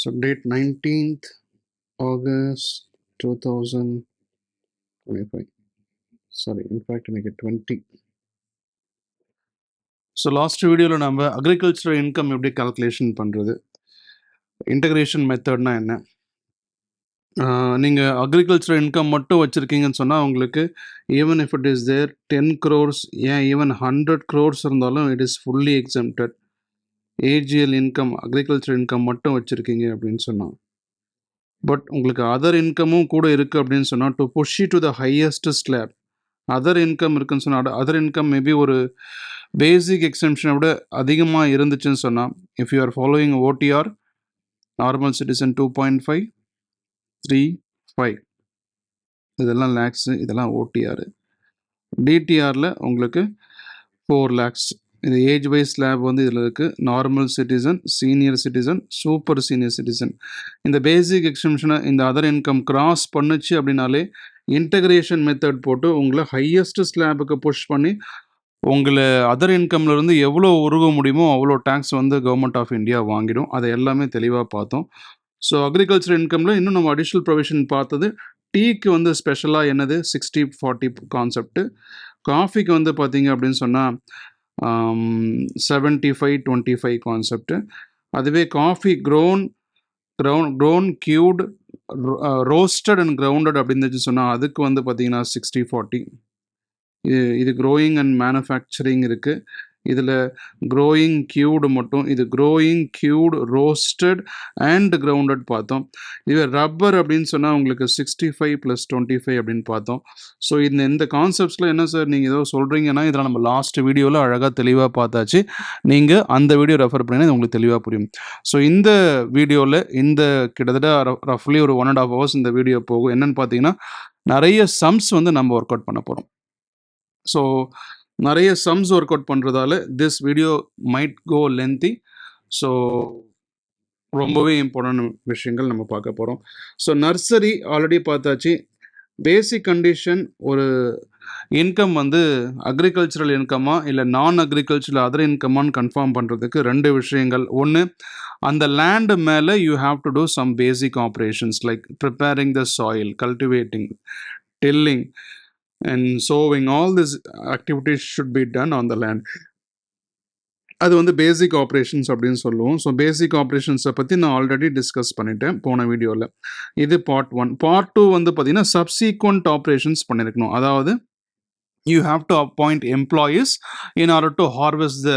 So date 19th August 2025. Sorry, in fact எனக்கு 20. So last வீடியோவில் நம்ம அக்ரிகல்ச்சர் இன்கம் எப்படி கால்குலேஷன் பண்ணுறது, இன்டகிரேஷன் மெத்தட்னா என்ன, நீங்கள் அக்ரிகல்ச்சர் இன்கம் மட்டும் வச்சுருக்கீங்கன்னு சொன்னால் உங்களுக்கு even if it is there 10 crores, ஏன் ஈவன் 100 crores இருந்தாலும் it is fully exempted. AGL income, agriculture income மட்டும் வச்சுருக்கீங்க அப்படின்னு சொன்னால். பட் உங்களுக்கு அதர் இன்கமும் கூட இருக்குது அப்படின்னு சொன்னால், to push to the highest slab other income இருக்குன்னு சொன்னால், அதர் இன்கம் மேபி ஒரு பேசிக் எக்ஸம்ஷனை விட அதிகமாக இருந்துச்சுன்னு சொன்னால், if you are following OTR normal citizen 2.5, 3, 5 இதெல்லாம் லேக்ஸு, இதெல்லாம் ஓடிஆர். டிடிஆரில் உங்களுக்கு 4 lakhs. இது ஏஜ் வைஸ் ஸ்லாப் வந்து இதில் இருக்குது. Normal citizen, senior citizen, super senior citizen. இந்த பேசிக் எக்ஸம்ஷனை இந்த அதர் இன்கம் கிராஸ் பண்ணுச்சு அப்படின்னாலே இன்டகிரேஷன் மெத்தட் போட்டு உங்களை ஹையஸ்ட் ஸ்லாபுக்கு புஷ் பண்ணி உங்களை அதர் இன்கம்லேருந்து எவ்வளோ உருக முடியுமோ அவ்வளோ டேக்ஸ் வந்து கவர்மெண்ட் ஆஃப் இந்தியா வாங்கிடும். அதை எல்லாமே தெளிவாக பார்த்தோம். ஸோ அக்ரிகல்ச்சர் இன்கமில் இன்னும் நம்ம அடிஷ்னல் ப்ரொவிஷன் பார்த்தது, டீக்கு வந்து ஸ்பெஷலாக என்னது 60-40 கான்செப்ட்டு. காஃபிக்கு வந்து பார்த்தீங்க அப்படின்னு சொன்னால் 75-25 கான்செப்ட்டு. அதுவே coffee grown cute, roasted and grounded அப்படின்னு சொன்னால் அதுக்கு வந்து பார்த்தீங்கன்னா 60-40. இது க்ரோயிங் அண்ட் மேனுஃபேக்சரிங் இருக்குது. இதில் க்ரோயிங் கியூடு மட்டும், இது growing cute, roasted and grounded பார்த்தோம். இது ரப்பர் அப்படின்னு சொன்னால் உங்களுக்கு 65 + 25 அப்படின்னு பார்த்தோம். ஸோ இந்த கான்செப்ட்ஸில் என்ன சார் நீங்கள் ஏதோ சொல்கிறீங்கன்னா, இதில் நம்ம லாஸ்ட் வீடியோவில் அழகாக தெளிவாக பார்த்தாச்சு. நீங்கள் அந்த வீடியோ ரெஃபர் பண்ணிங்கன்னா உங்களுக்கு தெளிவாக புரியும். ஸோ இந்த வீடியோவில் இந்த கிட்டத்தட்ட ரஃப்லி ஒரு 1.5 hours இந்த வீடியோ போகும். என்னென்னு பார்த்தீங்கன்னா, நிறைய சம்ஸ் வந்து நம்ம ஒர்க் அவுட் பண்ண போகிறோம். ஸோ நிறைய சம்ஸ் ஒர்க் அவுட் பண்ணுறதால this video might go lengthy. So ரொம்பவே இம்பார்ட்டன்ட் விஷயங்கள் நம்ம பார்க்க போகிறோம். ஸோ நர்சரி ஆல்ரெடி பார்த்தாச்சு. பேசிக் கண்டிஷன், ஒரு இன்கம் வந்து அக்ரிகல்ச்சரல் இன்கமா இல்லை நான் அக்ரிகல்ச்சரல் அதர் இன்கமான்னு கன்ஃபார்ம் பண்ணுறதுக்கு 2 விஷயங்கள். ஒன்று, அந்த லேண்டு மேலே you have to do some basic operations like preparing the soil, cultivating, tilling and sowing. All these activities should be done on the land. அது வந்து பேசிக் ஆப்ரேஷன்ஸ் அப்படின்னு சொல்லுவோம். ஸோ பேசிக் ஆப்ரேஷன்ஸை பற்றி நான் ஆல்ரெடி டிஸ்கஸ் பண்ணிட்டேன் போன வீடியோவில். இது பார்ட் 1. பார்ட் 2 வந்து பார்த்தீங்கன்னா சப்சீக்வெண்ட் ஆப்ரேஷன்ஸ் பண்ணியிருக்கணும். அதாவது you have to appoint employees in order to harvest the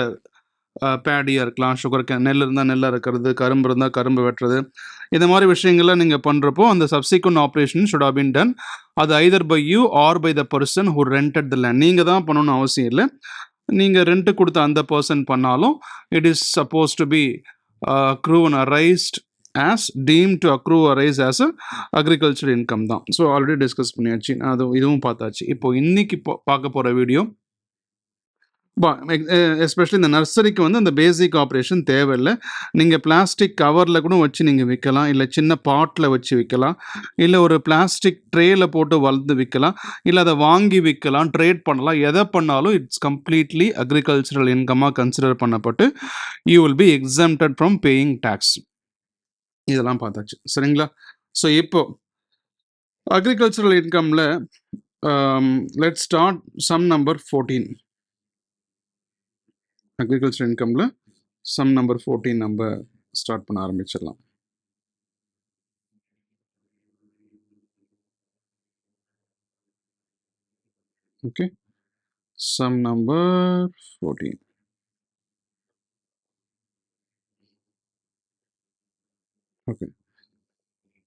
பேடியாக இருக்கலாம், சுகர் நெல் இருந்தால் நெல் அறுக்கிறது, கரும்பு இருந்தால் கரும்பு வெட்டுறது, இந்த மாதிரி விஷயங்கள்லாம் நீங்கள் பண்ணுறப்போ அந்த subsequent operation should have been done. அது either by you or by the person who rented the land. நீங்கள் தான் பண்ணணும்னு அவசியம் இல்லை. நீங்கள் ரெண்ட்டு கொடுத்த அந்த பர்சன் பண்ணாலும் it is supposed to be accrue and arised as deemed to accrue arise as a agriculture income தான். ஸோ ஆல்ரெடி டிஸ்கஸ் பண்ணியாச்சு, இதுவும் பார்த்தாச்சு. இப்போ இன்னைக்கு பார்க்க போகிற வீடியோ எஸ்பெஷலி இந்த நர்சரிக்கு வந்து அந்த பேசிக் ஆப்ரேஷன் தேவையில்லை. நீங்கள் பிளாஸ்டிக் கவரில் கூட வச்சு நீங்கள் விற்கலாம், இல்லை சின்ன பாட்டில் வச்சு விற்கலாம், இல்லை ஒரு பிளாஸ்டிக் ட்ரேயில் போட்டு வளர்ந்து விற்கலாம், இல்லை அதை வாங்கி விற்கலாம், ட்ரேட் பண்ணலாம். எதை பண்ணாலும் இட்ஸ் கம்ப்ளீட்லி அக்ரிகல்ச்சரல் இன்கமாக கன்சிடர் பண்ணப்பட்டு you will be exempted from paying tax. இதெல்லாம் பார்த்தாச்சு, சரிங்களா? ஸோ இப்போ அக்ரிகல்ச்சரல் இன்கமில் let's start sum number 14. Agriculture இன்கமில் சம் நம்பர் 14 நம்ம ஸ்டார்ட் பண்ண ஆரம்பிச்சிடலாம். Okay, some number 14. ஓகே,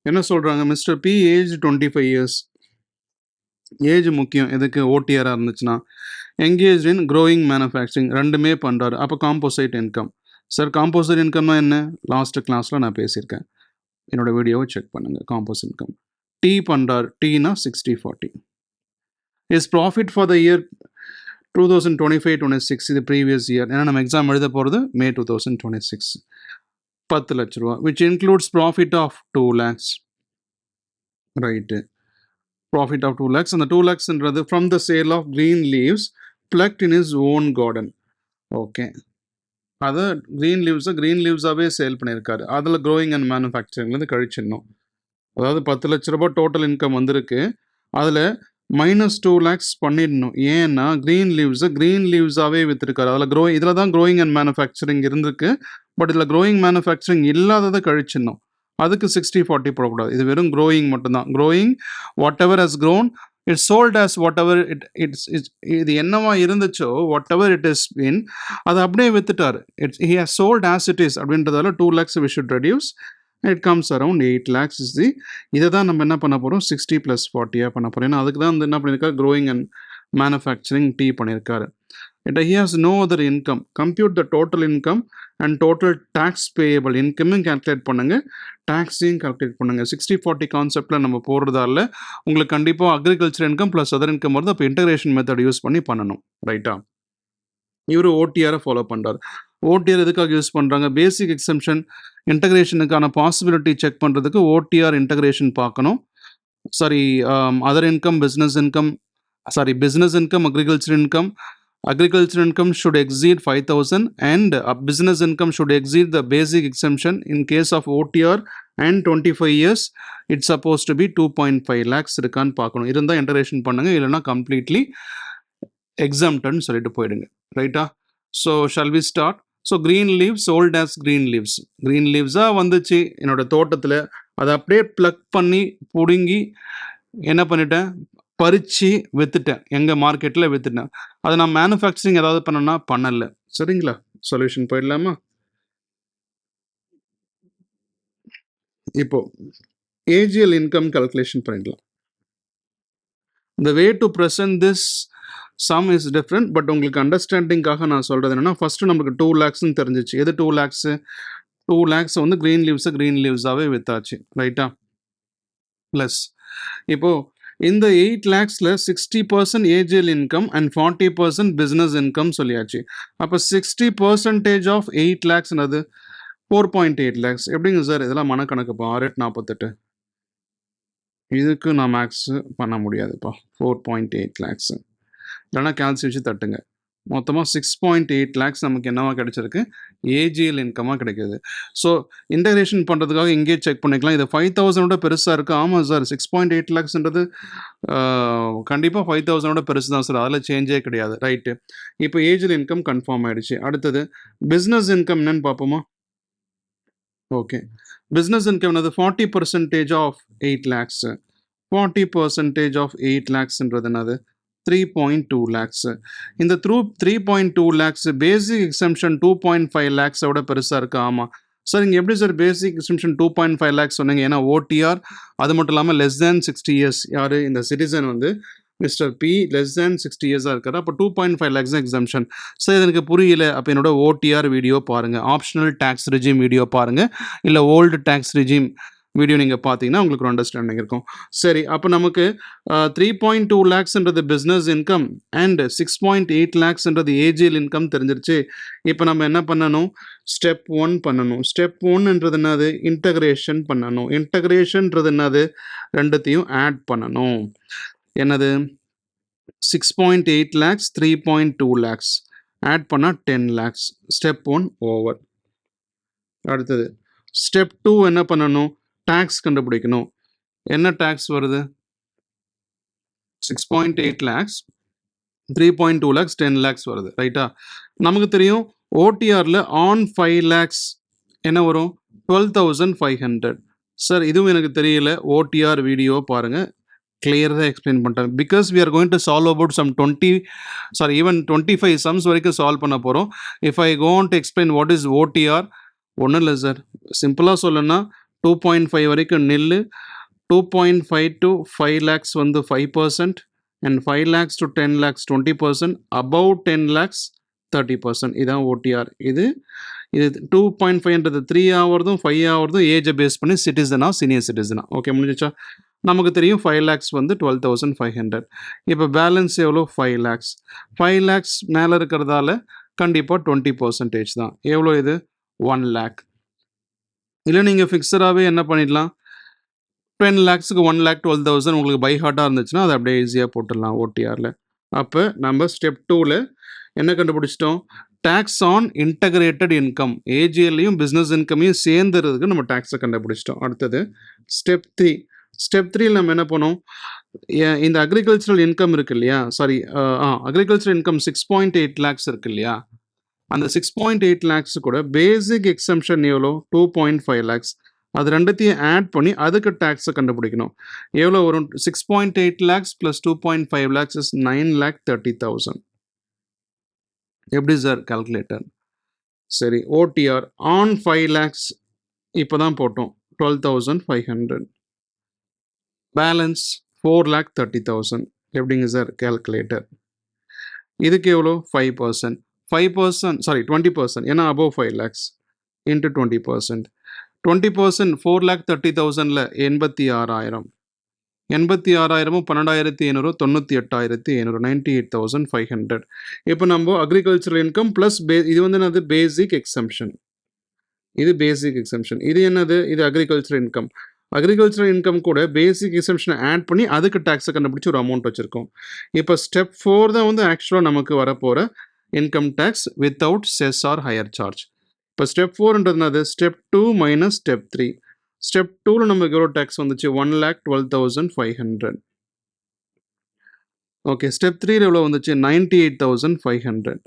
என்ன சொல்கிறாங்க? Mister P age 25 years. Age முக்கியம் எதுக்கு? ஓடிஆராக இருந்துச்சுன்னா. எங்கேஜ் இன் க்ரோயிங் மேனுஃபேக்சரிங், ரெண்டுமே பண்ணுறாரு. அப்போ காம்போசைட் இன்கம். சார் காம்போசைட் இன்கம்னா என்ன? லாஸ்ட் கிளாஸில் நான் பேசியிருக்கேன், என்னோட வீடியோவை செக் பண்ணுங்கள். காம்போசைட் இன்கம் டி பண்ணுறாரு. டீனா 60-40. Is profit for the year 2025-26, இது ப்ரீவியஸ் இயர். ஏன்னா நம்ம எக்ஸாம் எழுத போகிறது May 2026. 10 லட்ச ரூபா, which includes profit of 2 lakhs. Right, profit of 2 lakhs. அந்த 2 lakhsன்றது from the sale of green leaves plucked in his own garden. Okay, அதை க்ரீன் லீவ்ஸாகவே சேல் பண்ணியிருக்காரு. அதில் க்ரோயிங் அண்ட் மேனுஃபேக்சரிங்லேருந்து கழிச்சிடணும். அதாவது 10 லட்ச ரூபாய் டோட்டல் இன்கம் வந்திருக்கு. அதில் -2 lakhs பண்ணிடணும். ஏன்னா க்ரீன் லீவ்ஸாகவே விற்றுருக்காரு. அதில் இதில் தான் க்ரோயிங் அண்ட் மேனுஃபேக்சரிங் இருந்திருக்கு. பட் இதில் க்ரோயிங் மேனுஃபேக்சரிங் இல்லாததை கழிச்சிடணும். அதுக்கு 60-40 போடக்கூடாது. இது வெறும் க்ரோயிங் மட்டும்தான். Growing whatever has grown it's sold as whatever இது என்னவா இருந்துச்சோ whatever it is been அதை அப்படியே வித்துட்டார். He has sold as it is அப்படின்றதால 2 lakhs we should reduce. It comes around 8 lakhs is the. இதை தான் நம்ம என்ன பண்ண போகிறோம் 60 + 40 பண்ண போகிறோம். ஏன்னா அதுக்கு தான் வந்து என்ன பண்ணியிருக்காரு க்ரோயிங் அண்ட் மேனுஃபேக்சரிங் டி பண்ணியிருக்காரு. He has no other income. Compute the total income and total tax payable. இன்கமும் calculate பண்ணுங்க, டாக்ஸையும் calculate பண்ணுங்க. 60-40 கான்செப்டில் நம்ம போடுறதால உங்களுக்கு கண்டிப்பாக agriculture income plus other income வருது. அப்போ இன்டகிரேஷன் மெத்தட் யூஸ் பண்ணி பண்ணணும். ரைட்டா? இவர் ஓடிஆரை ஃபாலோ பண்ணுறாரு. ஓடிஆர் எதுக்காக யூஸ் பண்ணுறாங்க? பேசிக் எக்ஸம்ஷன் இன்டகிரேஷனுக்கான பாசிபிலிட்டி செக் பண்ணுறதுக்கு ஓடிஆர் இன்டகிரேஷன் பார்க்கணும். Sorry, other income, business income, agriculture income. Agriculture income should exceed 5,000 and business income should exceed the basic exemption. In case of OTR and 25 years, it's supposed to be 2.5 lakhs இருக்கான்னு பார்க்கணும். இருந்தால் integration பண்ணுங்க, இல்லைனா completely எக்ஸம்ப்ட்னு சொல்லிட்டு போயிடுங்க. ரைட்டா? So shall we start? So green leaves sold as green லீவ்ஸாக வந்துச்சு என்னோட தோட்டத்தில். அதை அப்படியே ப்ளக் பண்ணி பிடுங்கி என்ன பண்ணிட்டேன், பறித்து விற்றுட்டேன். எங்கள் மார்க்கெட்டில் விற்றுட்டேன். அதை நான் மேனுஃபேக்சரிங் ஏதாவது பண்ணேன்னா பண்ணலை. சரிங்களா? சொல்யூஷன் போயிடலாமா? இப்போ ஏஜிஎல் இன்கம் கால்குலேஷன் பண்ணிடலாம். The way to present this sum is different, but உங்களுக்கு அண்டர்ஸ்டாண்டிங்காக நான் சொல்கிறது என்னென்னா, ஃபஸ்ட்டு நம்மளுக்கு 2 lakhsன்னு தெரிஞ்சிச்சு. எது 2 lakhs? 2 lakhs வந்து க்ரீன் லீவ்ஸாகவே விற்றாச்சு. ரைட்டா? ப்ளஸ் இப்போது இந்த 8 lakhsல 60% AGL income and 40% business income சொல்லியாச்சு. அப்போ 60% ஆஃப் 8 lakhsனது 4.8 lakhs. எப்படிங்க சார் இதெல்லாம் மனக்கணக்குப்பா? 6-8-48 இதுக்கு நான் மேக்ஸ் பண்ண முடியாதுப்பா. 4.8 lakhs இல்லைனா கேல்சி வச்சு தட்டுங்க. மொத்தமாக 6.8 lakhs நமக்கு என்னவா கிடைச்சிருக்கு? ஏஜிஎல் இன்கமாக கிடைக்கிது. ஸோ இன்டகிரேஷன் பண்ணுறதுக்காக இங்கே செக் பண்ணிக்கலாம். இது 5,000 பெருசாக இருக்குது. ஆமாம் சார், 6.8 lakhsன்றது கண்டிப்பாக 5,000 பெருசு தான் சார், அதில் சேஞ்சே கிடையாது. ரைட்டு. இப்போ ஏஜிஎல் இன்கம் கன்ஃபார்ம் ஆகிடுச்சு. அடுத்தது பிஸ்னஸ் இன்கம் என்னன்னு பார்ப்போமா? ஓகே, பிஸ்னஸ் இன்கம் என்னது? 40% ஆஃப் 8 lakhs. 40% ஆஃப் 8 lakhsன்றது என்னது? 3.2 lakhs. இந்த 3.2 lakhs பேசிக் எக்ஸம்ஷன் 2.5 lakhsோட பெருசாக இருக்குது. ஆமாம் சார், இங்கே எப்படி சார் பேசிக் எக்ஸம்ஷன் 2.5 lakhs சொன்னீங்க? ஏன்னா ஓடிஆர், அது மட்டும் இல்லாமல் less than 60 years. யார்? இந்த சிட்டிசன் வந்து mister B less than 60 years இருக்காரு. அப்போ 2.5 lakhs எக்ஸம்ஷன். சார் இது எனக்கு புரியல. அப்போ என்னோட ஓடிஆர் வீடியோ பாருங்கள், ஆப்ஷனல் டேக்ஸ் ரிஜிம் வீடியோ பாருங்கள், இல்லை ஓல்டு டேக்ஸ் ரிஜிம் வீடியோ நீங்கள் பார்த்தீங்கன்னா உங்களுக்கு ஒரு அண்டர்ஸ்டாண்டிங் இருக்கும். சரி, அப்போ நமக்கு 3.2 lakhsன்றது பிஸ்னஸ் இன்கம் அண்ட் 6.8 lakhsன்றது ஏஜிஎல் இன்கம் தெரிஞ்சிருச்சு. இப்போ நம்ம என்ன பண்ணணும்? ஸ்டெப் 1 பண்ணணும். ஸ்டெப் 1ன்றது என்னது? இன்டகிரேஷன் பண்ணணும். இன்டகிரேஷன்ன்றது என்னது? ரெண்டுத்தையும் ஆட் பண்ணணும். என்னது? 6.8 lakhs 3.2 lakhs ஆட் பண்ணால் 10 lakhs. Step 1 over. அடுத்தது ஸ்டெப் 2 என்ன பண்ணணும்? டேக்ஸ் கண்டுபிடிக்கணும். என்ன டேக்ஸ் வருது? 6.8 lakhs 3.2 lakhs 10 lakhs வருது. ரைட்டா? நமக்கு தெரியும் ஓடிஆரில் ஆன் 5 lakhs என்ன வரும்? 12,500. சார் இதுவும் எனக்கு தெரியல. ஓடிஆர் வீடியோ பாருங்கள், கிளியராக எக்ஸ்பிளைன் பண்ணிட்டேன். Because we are going to solve about some 25 sums வரைக்கும் சால்வ் பண்ண போகிறோம். If I going to explain what is OTR, ஒன்றும் இல்லை சார். சிம்பிளாக சொல்லணும்னா 2.5 வரைக்கும் நில்லு. 2.5 to 5 lakhs வந்து 5% and 5 lakhs to 10 lakhs 20%, above 10 lakhs 30%. இதான் ஓடிஆர். இது 2.5ன்றது 3 ஆகிறதும் 5 ஆகிறதும் ஏஜை பேஸ் பண்ணி சிட்டிசனா சீனியர் சிட்டிசனா. ஓகே, முடிஞ்சிச்சா? நமக்கு தெரியும் 5 lakhs வந்து 12,500. இப்போ பேலன்ஸ் எவ்வளோ? 5 lakhs. 5 lakhs மேலே இருக்கிறதால கண்டிப்பாக 20% தான். எவ்வளோ இது? 1 lakh. இல்லை நீங்கள் ஃபிக்ஸடாகவே என்ன பண்ணிடலாம்? 10 lakhsக்கு 1,12,000 உங்களுக்கு பை ஹார்ட்டாக இருந்துச்சுன்னா அதை அப்படியே ஈஸியாக போட்டுடலாம் ஓடிஆரில். அப்போ நம்ம ஸ்டெப் 2ல் என்ன கண்டுபிடிச்சிட்டோம்? டேக்ஸ் ஆன் இன்டகிரேட்டட் இன்கம், ஏஜிஎல்லையும் பிஸ்னஸ் இன்கமையும் சேர்ந்துறதுக்கு நம்ம டேக்ஸை கண்டுபிடிச்சிட்டோம். அடுத்தது ஸ்டெப் 3. ஸ்டெப் 3ல நம்ம என்ன பண்ணோம், இந்த அக்ரிகல்ச்சரல் இன்கம் இருக்கு இல்லையா, சாரி அக்ரிகல்ச்சரல் இன்கம் 6.8 lakhs இருக்கு இல்லையா, அந்த 6.8 lakhs கூட பேசிக் எக்ஸம்ஷன் எவ்வளோ 2.5 lakhs, அது ரெண்டுத்தையும் ஆட் பண்ணி அதுக்கு டேக்ஸை கண்டுபிடிக்கணும். எவ்வளோ வரும், 6.8 lakhs + 2.5 lakhs இஸ் 9,30,000. எப்படி சார் கால்குலேட்டர்? சரி, ஓடிஆர் ஆன் 5 lakhs இப்போ தான் போட்டோம் 12,500, பேலன்ஸ் 4,30,000. எப்படிங்க சார் கால்குலேட்டர்? இதுக்கு எவ்வளோ 5%, 5% சாரி 20%, ஏன்னா above 5 lakhs into 20%. 20% 4,30,000ல் 86,000, 86,000 12,500 98,500, 98,500. இப்போ நம்ம அக்ரிகல்ச்சரல் இன்கம் ப்ளஸ் இது வந்து என்னது பேசிக் எக்ஸம்ஷன், இது பேசிக் எக்ஸம்ஷன். இது என்னது, இது அக்ரிகல்ச்சரல் இன்கம். அக்ரிகல்ச்சரல் இன்கம் கூட பேசிக் எக்ஸம்ஷனை ஆட் பண்ணி அதுக்கு டேக்ஸை கண்டுபிடிச்சி ஒரு அமௌண்ட் வச்சுருக்கோம். இப்போ ஸ்டெப் 4 தான் வந்து ஆக்சுவலாக நமக்கு வரப்போகிற income tax without cess or higher charge. இப்போ ஸ்டெப் 4ன்றதுனாது ஸ்டெப் 2 மைனஸ் ஸ்டெப் 3. ஸ்டெப் 2ல் நமக்கு எவ்வளோ டேக்ஸ் வந்துச்சு, 1,12,500. ஓகே, ஸ்டெப் 3ல் எவ்வளோ வந்துச்சு, 98,500.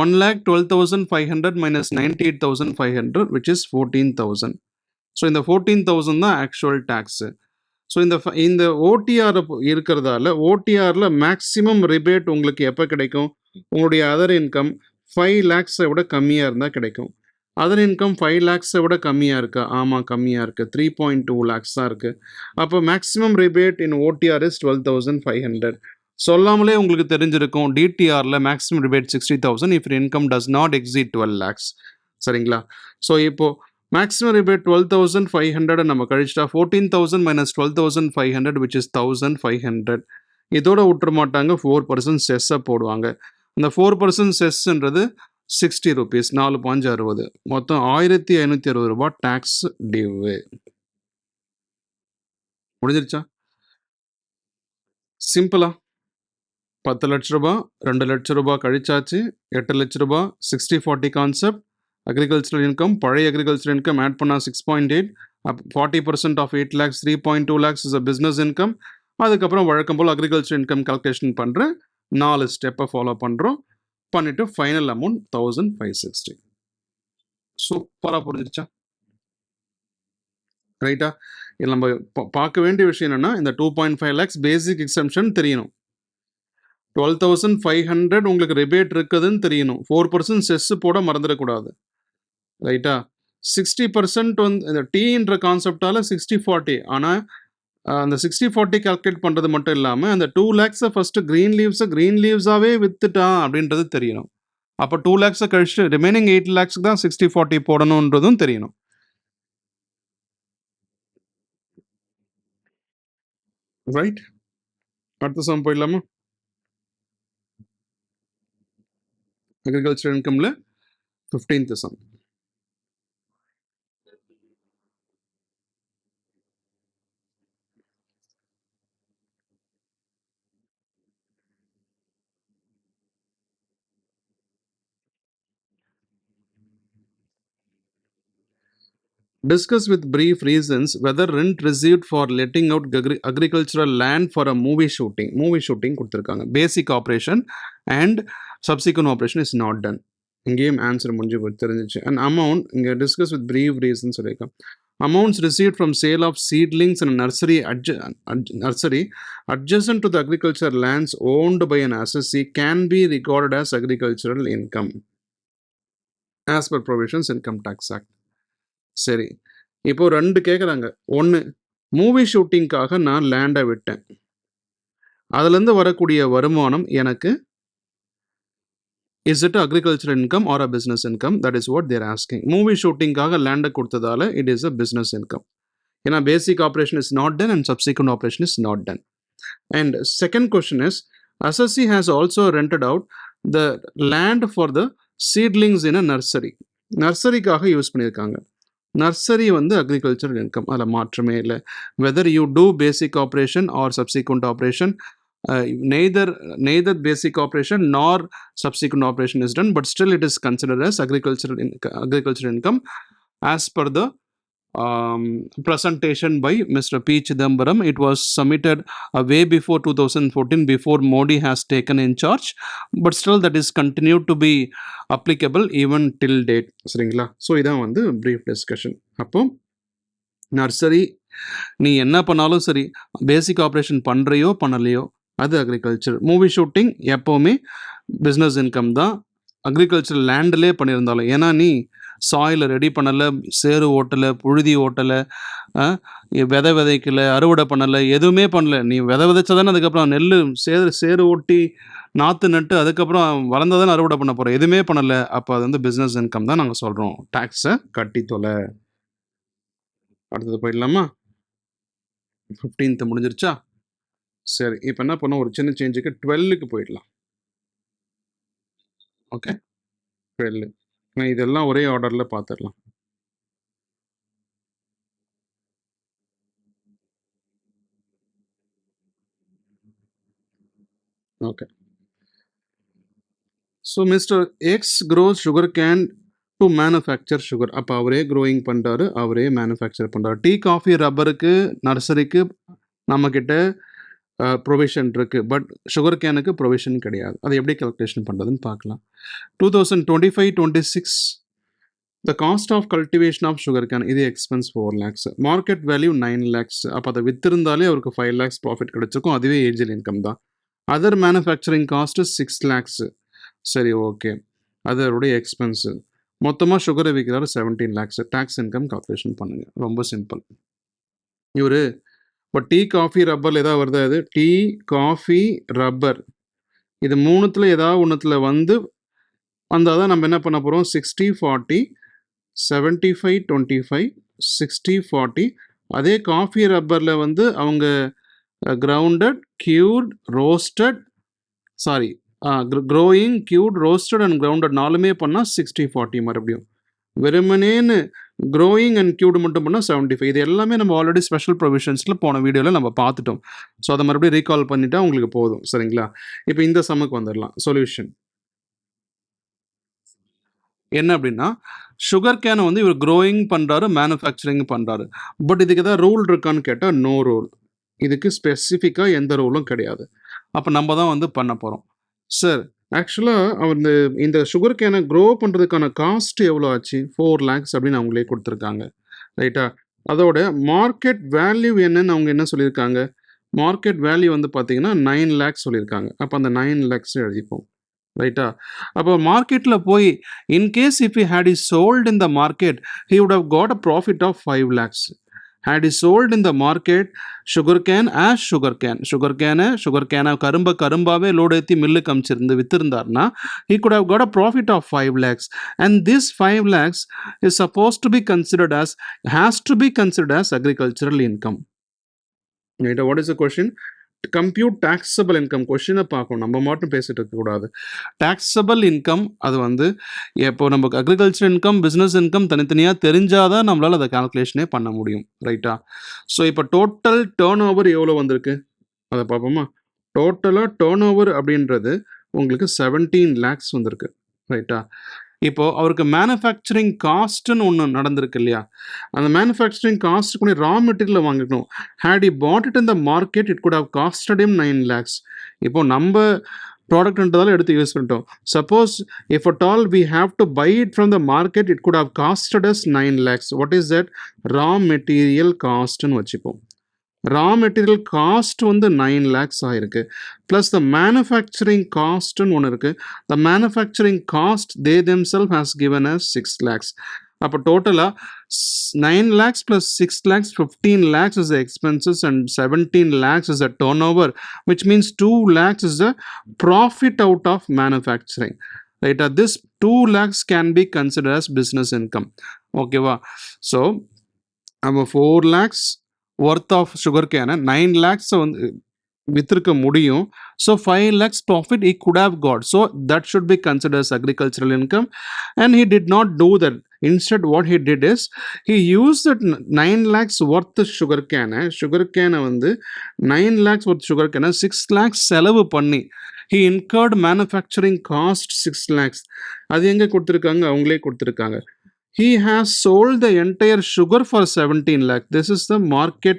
1,12,500 minus 98,500 which is 14,000. ஸோ இந்த 14,000 தான் ஆக்சுவல் டேக்ஸு. ஸோ இந்த ஓடிஆர் இருக்கிறதால ஓடிஆரில் மேக்ஸிமம் ரிபேட் உங்களுக்கு எப்போ கிடைக்கும், உங்களுடைய அதர் இன்கம் 5 lakhs-ஐ விட கம்மியாக இருந்தால் கிடைக்கும். அதர் இன்கம் 5 lakhs-ஐ விட கம்மியாக இருக்கா? ஆமாம், கம்மியாக இருக்குது, 3.2 lakhs தான் இருக்குது. அப்போ maximum rebate in OTR is 12,500. சொல்லாமலே உங்களுக்கு தெரிஞ்சிருக்கும், டிடிஆரில் maximum rebate 60,000 if income does not exceed 12 lakhs. சரிங்களா? ஸோ இப்போது மேக்ஸிமம் ரிபேட் 12,500 நம்ம கழிச்சிட்டா 14,000 minus 12,500 which is 1,500. இதோட விட்டுற மாட்டாங்க, 4% செஸ்ஸை போடுவாங்க. அந்த 4% செஸ்ன்றது 60 rupees, 4.60, மொத்தம் 1,560 ரூபாய் டேக்ஸ் டியூ. முடிஞ்சிருச்சா? சிம்பிளா 10 லட்ச ரூபாய் 2 லட்ச ரூபாய் கழிச்சாச்சு, 8 லட்ச ரூபாய். 60-40 கான்செப்ட். அக்ரிகல்ச்சரல் இன்கம், பழைய அக்ரிகல்ச்சரல் இன்கம் ஆட் பண்ணால் 6.8, 40% of 8 lakhs 3.2 lakhs is a business income. அதுக்கப்புறம் வழக்கம் போல் அக்ரிகல்ச்சர் இன்கம் கால்குலேஷன் பண்ணுறேன், 4 ஸ்டெப்பை ஃபாலோ பண்ணுறோம், பண்ணிவிட்டு ஃபைனல் அமௌண்ட் 1,560. சூப்பராக புரிஞ்சிருச்சா? ரைட்டா? இதில் நம்ம பார்க்க வேண்டிய விஷயம் என்னென்னா, இந்த 2.5 lakhs பேசிக் எக்ஸம்ஷன் தெரியணும், 12,500 உங்களுக்கு ரிபேட் இருக்குதுன்னு தெரியணும், 4% செஸ்ஸு போட மறந்துடக்கூடாது. ரைட்டா? 60% வந்து இந்த டீன்ற கான்செப்டால் 60-40, ஆனால் அந்த 60-40 கால்குலேட் பண்ணுறது மட்டும் இல்லாமல் அந்த 2 lakhs-ஐ ஃபஸ்ட்டு க்ரீன் லீவ்ஸாகவே விற்றுட்டான் அப்படின்றது தெரியணும். அப்போ 2 lakhs-ஐ கழிச்சுட்டு ரிமைனிங் 8 lakhs-க்கு தான் 60-40 போடணுன்றதும் தெரியணும். ரைட்? அடுத்த சம் போயிடலாமா? அக்ரிகல்ச்சர் இன்கமில் 15th sum. Discuss with brief reasons whether rent received for letting out agricultural land for a movie shooting கொடுத்துருக்காங்க. Basic operation and subsequent operation is not done. இங்கேயும் ஆன்சர் முடிஞ்சு தெரிஞ்சிச்சு. And amount, இங்கே discuss with brief reasons சொல்லியிருக்கோம். Amounts received from sale of seedlings in a nursery adjacent to the agricultural lands owned by an assessee can be recorded as agricultural income as per provisions Income Tax Act. சரி, இப்போ 2 கேட்குறாங்க. 1, movie ஷூட்டிங்காக நான் லேண்டை விட்டேன், அதுலேருந்து வரக்கூடிய வருமானம் எனக்கு is it agriculture income or a business income? That is what they're asking. Movie ஷூட்டிங்காக லேண்டை கொடுத்ததால it is a business income, ஏன்னா basic operation is not done and subsequent operation is not done. And second question is, assessee has also rented out the land for the seedlings in a nursery. நர்சரிக்காக use பண்ணியிருக்காங்க. Nursery வந்து agricultural income, அதில் மாற்றமே இல்லை. Whether you do basic operation or subsequent operation, neither basic operation nor subsequent operation is done, but still it is considered as agricultural income as per the presentation by Mr. P. Chidambaram. It was submitted way before 2014, before Modi has taken in charge, but still that is continued to be applicable even till date. சரிங்களா? So இதான் வந்து brief discussion. அப்போ nursery நீ என்ன பண்ணாலும் சரி, பேசிக் operation பண்ணுறியோ பண்ணலையோ அது agriculture. Movie shooting எப்போவுமே பிஸ்னஸ் இன்கம் தான், அக்ரிகல்ச்சர் லேண்டிலே பண்ணியிருந்தாலும். ஏன்னா நீ சாயிலை ரெடி பண்ணலை, சேறு ஓட்டலை, புழுதி ஓட்டலை, விதை விதைக்கலை, அறுவடை பண்ணலை, எதுவுமே பண்ணலை. நீ விதை விதைச்சா தானே அதுக்கப்புறம் நெல் சேறு ஓட்டி நாற்று நட்டு அதுக்கப்புறம் வளர்ந்ததானே அறுவடை பண்ண போகிறோம். எதுவுமே பண்ணலை. அப்போ அது வந்து பிஸ்னஸ் இன்கம் தான் நாங்கள் சொல்கிறோம். டேக்ஸை கட்டி தொலை. அடுத்தது போயிடலாமா? 15th முடிஞ்சிருச்சா? சரி, இப்போ என்ன பண்ணோம், ஒரு சின்ன சேஞ்சுக்கு 12க்கு போயிடலாம். ஓகே, 12. இதெல்லாம் ஒரே ஆர்டரில் பார்த்துடலாம். Okay, so mister X grows sugar cane to manufacture sugar. அப்போ அவரே க்ரோயிங் பண்ணுறாரு, அவரே மேனுஃபேக்சர் பண்ணுறாரு. டீ, காஃபி, ரப்பருக்கு, நர்சரிக்கு நம்மக்கிட்ட ப்ரொவிஷன் இருக்குது, பட் சுகர் கேனுக்கு ப்ரொவிஷன் கிடையாது. அதை எப்படி கல்குலேஷன் பண்ணுறதுன்னு பார்க்கலாம். 2025-26 the cost of cultivation of sugar cane, இது expense 4 lakhs, market value 9 lakhs. அப்போ அதை வித்திருந்தாலே அவருக்கு 5 lakhs ப்ராஃபிட் கிடைச்சிருக்கும். அதுவே ஏஜியல் இன்கம் தான். Other manufacturing cost 6 lakhs. சரி, ஓகே, அதோடைய எக்ஸ்பென்ஸு. மொத்தமாக சுகரை விற்கிறாரு 17 lakhs. டேக்ஸ் இன்கம் கால்குலேஷன் பண்ணுங்கள், ரொம்ப சிம்பிள். இவர் இப்போ டீ, காஃபி, ரப்பரில் ஏதாவது வருதா? இது டீ, காஃபி, ரப்பர், இது மூணுத்தில் ஏதாவது ஒன்றுத்தில் வந்தால் தான் நம்ம என்ன பண்ண போகிறோம், 60-40, 75-25, 60-40. அதே காஃபி ரப்பரில் அவங்க grounded, cured, roasted, sorry growing, cured, roasted and grounded நாலுமே பண்ணால் 60-40. மறுபடியும் வெறுமனேன்னு க்ரோயிங் அண்ட் கியூடு மட்டும் பண்ணால் 75. இது எல்லாமே நம்ம ஆல்ரெடி ஸ்பெஷல் ப்ரொவிஷன்ஸில் போன வீடியோவில் நம்ம பார்த்துட்டோம். ஸோ அதை மறுபடியும் ரீகால் பண்ணிட்டா உங்களுக்கு போதும். சரிங்களா? இப்போ இந்த சம்முக்கு வந்துடலாம். சொல்யூஷன் என்ன அப்படின்னா, சுகர் கேனை இவர் க்ரோயிங் பண்ணுறாரு, மேனுஃபேக்சரிங் பண்ணுறாரு. பட் இதுக்கு ஏதாவது ரூல் இருக்கான்னு கேட்டால் நோ ரூல். இதுக்கு ஸ்பெசிஃபிக்காக எந்த ரூலும் கிடையாது. அப்போ நம்ம தான் பண்ண போகிறோம். சார், ஆக்சுவலாக அவர் இந்த சுகர் கேனை க்ரோ பண்ணுறதுக்கான காஸ்ட் எவ்வளோ ஆச்சு? 4 lakhs அப்படின்னு அவங்களே கொடுத்துருக்காங்க. ரைட்டா? அதோட மார்க்கெட் வேல்யூ என்னன்னு அவங்க என்ன சொல்லியிருக்காங்க? மார்க்கெட் வேல்யூ பார்த்தீங்கன்னா 9 lakhs சொல்லியிருக்காங்க. அப்போ அந்த 9 lakhs எழுதிப்போம். ரைட்டா? அப்போ மார்க்கெட்டில் போய் in case if he had is sold in the market he would have got a profit of 5 lakhs. had he sold in the market sugar cane as sugar cane கரும்பாவே load ஏற்றி மில்லுக்கு அமிச்சிருந்து வித்திருந்தார்னா he could have got a profit of 5 lakhs, and this 5 lakhs is supposed to be considered as, has to be considered as agricultural income. Right? What is the question? Compute taxable income. கொஷினை பார்க்கணும், நம்ம மட்டும் பேசிட்டு இருக்கக்கூடாது. Taxable income அது இப்போ நமக்கு agriculture income, business income தனித்தனியாக தெரிஞ்சாதான் நம்மளால் அதை கால்குலேஷனே பண்ண முடியும். ரைட்டா? ஸோ இப்போ டோட்டல் டேர்ன் ஓவர் எவ்வளோ வந்திருக்கு அதை பார்ப்போமா? டோட்டலாக டேர்ன் ஓவர் அப்படின்றது உங்களுக்கு 17 lakhs வந்திருக்கு. ரைட்டா? இப்போது அவருக்கு மேனுஃபேக்சரிங் காஸ்ட்டுன்னு ஒன்று நடந்திருக்கு இல்லையா? அந்த மேனுஃபேக்சரிங் காஸ்ட் கூட ரா மெட்டீரியல் வாங்கிக்கணும். Had he bought it in the market it could have costed him 9 lakhs. இப்போது நம்ம ப்ராடக்ட்ன்றதால எடுத்து யூஸ் பண்ணிட்டோம். Suppose if at all we have to buy it from the market it could have costed as 9 lakhs. What is that? Raw material காஸ்ட்னு வச்சுப்போம். Raw material cost 9 lakhs ஆயிருக்கு. Plus the manufacturing காஸ்ட்னு ஒன்று இருக்குது. The manufacturing cost they themself has given us 6 lakhs. அப்போ டோட்டலாக 9 lakhs plus 6 lakhs, 15 lakhs is the expenses and 17 lakhs is the turnover, which means 2 lakhs is the profit out of manufacturing. Right? This 2 lakhs can be considered as business income. Okay, so நம்ம 4 lakhs worth of sugar cane 9 lakhs வித்திருக்க முடியும். So 5 lakhs profit he could have got. So that should be considered as agricultural income. And he did not do that. Instead, what he did is he used that 9 lakhs worth sugar cane. Sugar cane வந்து 9 lakhs worth sugar cane 6 lakhs செலவு பண்ணி he incurred manufacturing cost 6 lakhs. அது எங்க கொடுத்திருக்காங்க? அவங்களே கொடுத்திருக்காங்க. He has sold the entire sugar for 17 lakh. This is the market,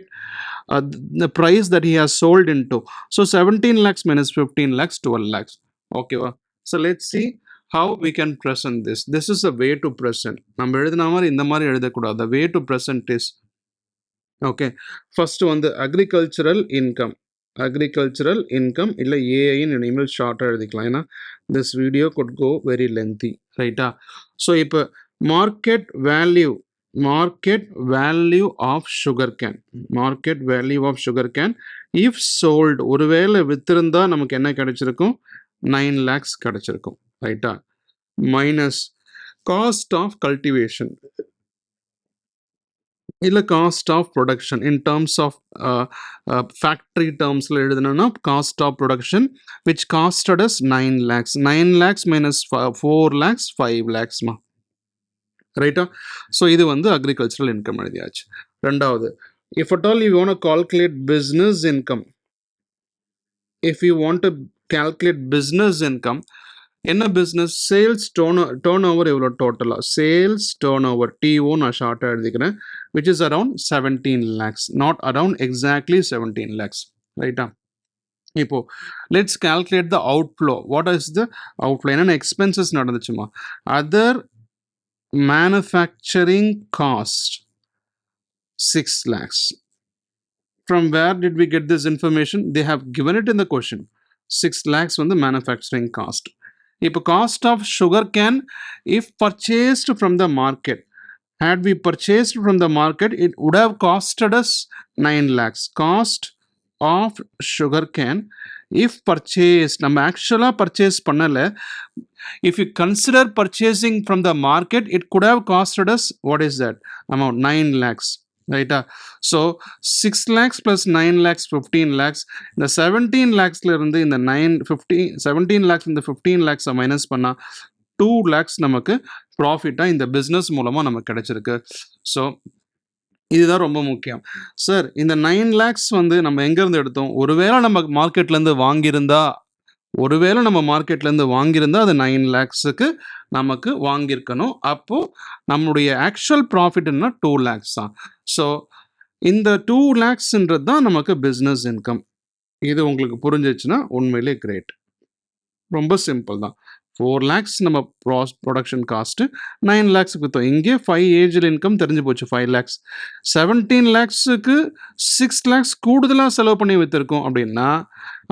the price that he has sold into. So 17 lakhs minus 15 lakhs, 12 lakhs. Okay. So let's see how we can present this. This is a way to present. நம்ம எழுதின மாதிரி இந்த மாதிரி எழுதக்கூடாது. The way to present is, okay, first one the agricultural income. Agricultural income இல்லை AI இனிமேல் ஷார்ட்டாக எழுதிக்கலாம். ஏன்னா this video could go very lengthy, ரைட்டா? ஸோ இப்போ market value of sugar cane, market value of sugar cane if sold, ஒருவேளை வித்திருந்தா நமக்கு என்ன கிடைச்சிருக்கும்? 9 lakhs கிடைச்சிருக்கும், ரைட்டா? மைனஸ் காஸ்ட் ஆஃப் கல்டிவேஷன் இல்லை cost of production in terms of factory டேர்ம்ஸில் எழுதுனா cost of production which costed as 9 lakhs. 9 lakhs minus 4 lakhs 5 lakhsமா, ரைட்டா? ஸோ இது வந்து அக்ரிகல்ச்சரல் இன்கம் எழுதியாச்சு. ரெண்டாவது, if at all you want to calculate business income, if you want to calculate business income, என்ன business? Sales turnover எவ்வளோ டோட்டலாக? Sales turnover TO நான் ஷார்ட்டாக எழுதிக்கிறேன், which is around 17 lakhs, not around exactly 17 lakhs, ரைட்டா? இப்போ let's calculate the outflow. What is the outflow? என்னென்ன expenses நடந்துச்சுமா? Other manufacturing cost 6 lakhs. From where did we get this information? They have given it in the question. 6 lakhs on the manufacturing cost. If cost of sugar cane, if purchased from the market, had we purchased from the market, it would have costed us 9 lakhs. Cost of sugar cane if purchased, நம்ம ஆக்சுவலாக purchase பண்ணலை. If you consider purchasing from the market, it could have costed us, what is that amount? 9 lakhs, right? So 6 lakhs plus 9 lakhs 15 lakhs. இந்த 17 lakhsல இருந்து இந்த 17 lakhs இந்த 15 lakhs minus பண்ணா 2 lakhs நமக்கு ப்ராஃபிட்டாக இந்த பிஸ்னஸ் மூலமாக நமக்கு கிடைச்சிருக்கு. ஸோ இதுதான் ரொம்ப முக்கியம். சார், இந்த 9 lakhs வந்து நம்ம எங்கேருந்து எடுத்தோம்? ஒருவேளை நம்ம மார்க்கெட்லேருந்து வாங்கியிருந்தா அது 9 lakhsக்கு நமக்கு வாங்கியிருக்கணும். அப்போது நம்முடைய ஆக்சுவல் ப்ராஃபிட் என்ன? 2 lakhs தான். ஸோ இந்த 2 lakhsன்றது தான் நமக்கு பிஸ்னஸ் இன்கம். இது உங்களுக்கு புரிஞ்சிச்சுன்னா உண்மையிலே கிரேட். ரொம்ப சிம்பிள் தான். 4 lakhs நம்ம ப்ரொடக்ஷன் காஸ்ட்டு, 9 lakhs விற்றோம். இங்கே 5 ஏஜில் இன்கம் தெரிஞ்சு போச்சு, 5 lakhs. 17 lakhsக்கு 6 lakhs கூடுதலாக செலவு பண்ணி விற்றுருக்கோம் அப்படின்னா,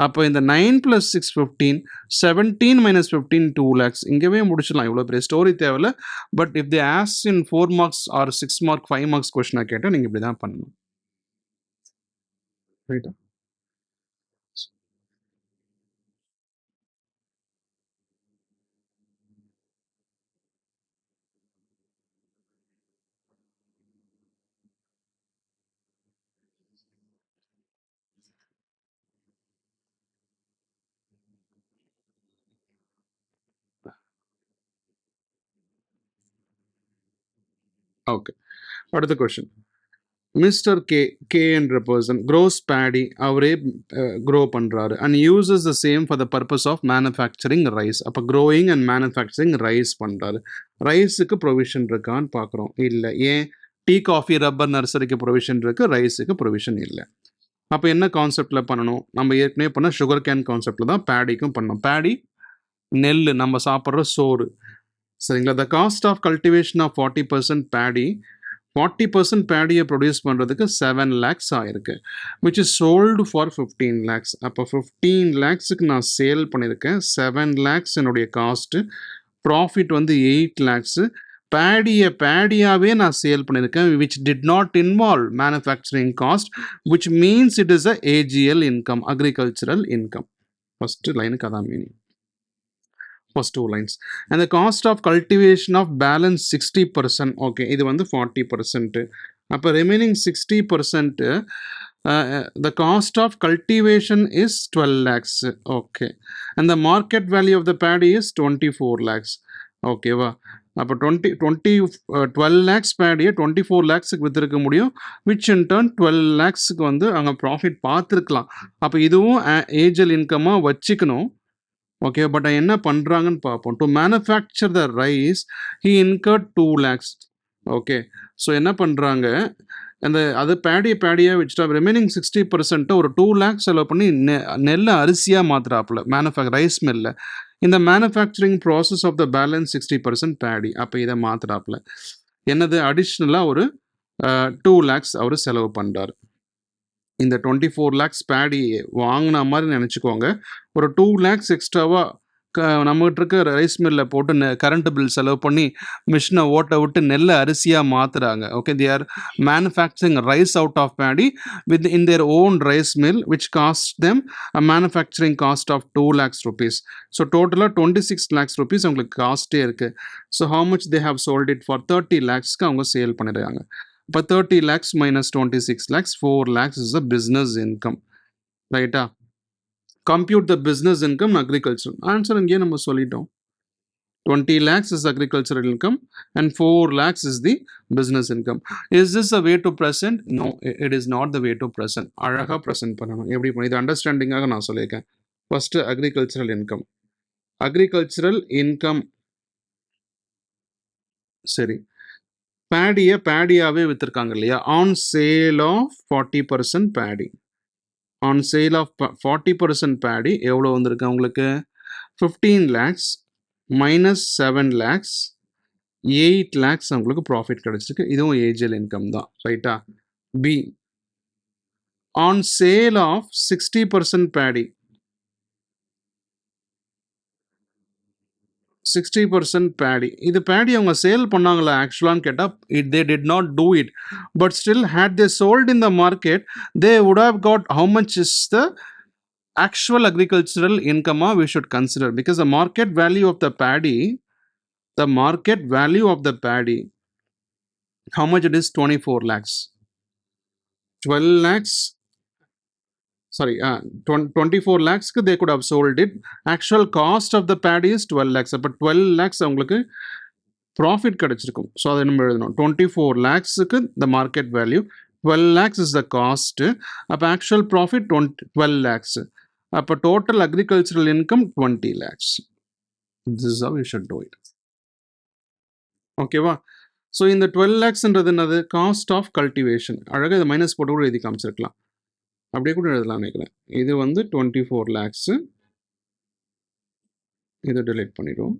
அப்போ இந்த 9 + 6 15, 17 - 15 2 lakhs. இங்கேவே முடிச்சிடலாம், இவ்வளோ பெரிய ஸ்டோரி தேவையில்ல. But if they as in 4 marks or 6 mark 5 marks கொஸ்டினாக கேட்டால் நீங்கள் இப்படி தான் பண்ணணும், ரைட்டா? ஓகே, அடுத்த கொஷின். மிஸ்டர் கே என்ற பர்சன் க்ரோஸ் பேடி, அவரே க்ரோ பண்ணுறாரு and uses the same for the purpose of manufacturing rice. அப்போ க்ரோயிங் அண்ட் மேனுஃபேக்சரிங் ரைஸ் பண்ணுறாரு. ரைஸுக்கு ப்ரொவிஷன் இருக்கான்னு பார்க்குறோம், இல்லை. ஏன்? டீ, காஃபி, ரப்பர், நர்சரிக்கு ப்ரொவிஷன் இருக்குது, ரைஸுக்கு ப்ரொவிஷன் இல்லை. அப்போ என்ன கான்செப்டில் பண்ணணும்? நம்ம ஏற்கனவே பண்ண சுகர் கேன் கான்செப்டில் தான் பேடிக்கும் பண்ணணும். பேடி நெல், நம்ம சாப்பிட்ற சோறு, சரிங்களா? The cost of cultivation of 40% paddy, 40% பேடியை ப்ரொடியூஸ் பண்ணுறதுக்கு 7 lakhs ஆயிருக்கு, which is sold for 15 lakhs. அப்போ 15 lakhsக்கு நான் சேல் பண்ணியிருக்கேன். 7 lakhs என்னுடைய காஸ்ட்டு, ப்ராஃபிட் வந்து 8 lakhs. பேடியாகவே நான் சேல் பண்ணியிருக்கேன், which did not involve manufacturing cost, which means it is a AGL income, agricultural income. First லைனுக்கு அதான் meaning, first 2 lines. And the cost of cultivation of balance 60%. Okay, இது வந்து 40%. அப்போ remaining 60% the cost of cultivation is 12 lakhs. Okay, and the market value of the paddy is 24 lakhs. Okay va, அப்போ 12 lakhs paddy 24 lakhsக்கு வித்திருக்க முடியும், which in turn 12 lakhsக்கு வந்து அங்கே profit பார்த்துருக்கலாம். அப்போ இதுவும் ஏஜல் இன்கமாக வச்சுக்கணும். ஓகே, பட் என்ன பண்ணுறாங்கன்னு பார்ப்போம். To manufacture the rise he incurred 2 lakhs. Okay, so என்ன பண்ணுறாங்க, அந்த அது பேடியாக வச்சுட்டா ரிமைனிங் 60% ஒரு 2 lakhs செலவு பண்ணி நெல்லை அரிசியாக மாற்றுறாப்புல ரைஸ் மில்ல. இந்த manufacturing process of the balance 60% paddy. அப்போ இதை மாற்றுறாப்புல என்னது அடிஷ்னலாக ஒரு 2 lakhs அவர் செலவு பண்ணுறாரு. இந்த 24 lakhs பேடி வாங்கின மாதிரி நினச்சிக்கோங்க. ஒரு 2 lakhs எக்ஸ்ட்ராவாக நம்மகிட்ட இருக்க ரைஸ் மில்லில் போட்டு கரண்ட் பில் செலவு பண்ணி மிஷினை ஓட்ட விட்டு நெல்லை அரிசியாக மாற்றுறாங்க. Okay, they are manufacturing rice out of paddy within their own rice mill which cost them a manufacturing cost of 2 lakhs rupees. So டோட்டலாக 26 lakhs rupees அவங்களுக்கு காஸ்ட்டே இருக்குது. So how much they have sold it for 30 lakhsக்கு அவங்க sale பண்ணிடுறாங்க. இப்போ 30 lakhs minus 26 lakhs, 4 lakhs is a business income. ரைட்டா? Compute the business income agriculture. Answer இங்கே நம்ம சொல்லிட்டோம். 20 lakhs is agricultural income and 4 lakhs is the business income. Is this a way to present? No, it is not the way to present. அழகாக present பண்ணணும். எப்படி பண்ணி இது அண்டர்ஸ்டாண்டிங்காக நான் சொல்லியிருக்கேன். First agricultural income. agricultural income சரி, பேடியாகவே விற்றுருக்காங்க இல்லையா, on sale of 40% paddy. On sale of 40% paddy எவ்வளோ வந்திருக்கு உங்களுக்கு? 15 lakhs minus 7 lakhs, 8 lakhs உங்களுக்கு ப்ராஃபிட் கிடச்சிருக்கு. இதுவும் ஏஜல் இன்கம் தான். ரைட்டா? B, on sale of 60% paddy, 60% paddy. இது பேடி அவங்க சேல் பண்ணாங்களா ஆக்சுவலான்னு கேட்டால் they did not do it. But still had they sold in the market they would have got how much is the actual agricultural income we should consider, because the market value of the paddy, how much it is? 24 lakhs. 12 lakhs, sorry, 24 lakhs they could have sold it. Actual cost of the paddy is 12 lakhs. But 12 lakhs அவங்களுக்கு profit கிடச்சிருக்கும். So அதை நம்ம எழுதணும். 24 lakhsக்கு the market value, 12 lakhs is the cost. அப்போ actual profit 12 lakhs. அப்போ total agricultural income 20 lakhs. This is how you should do it. ஓகேவா? So இந்த 12 lakhsன்றது என்னது? Cost of cultivation. அழகாக இதை மைனஸ் போட்டு கூட எழுதி காமிச்சிருக்கலாம். அப்படியே கூட எழுதலாம் நினைக்கிறேன். இது வந்து 24 lakhs. இதை டெலீட் பண்ணிடுவோம்.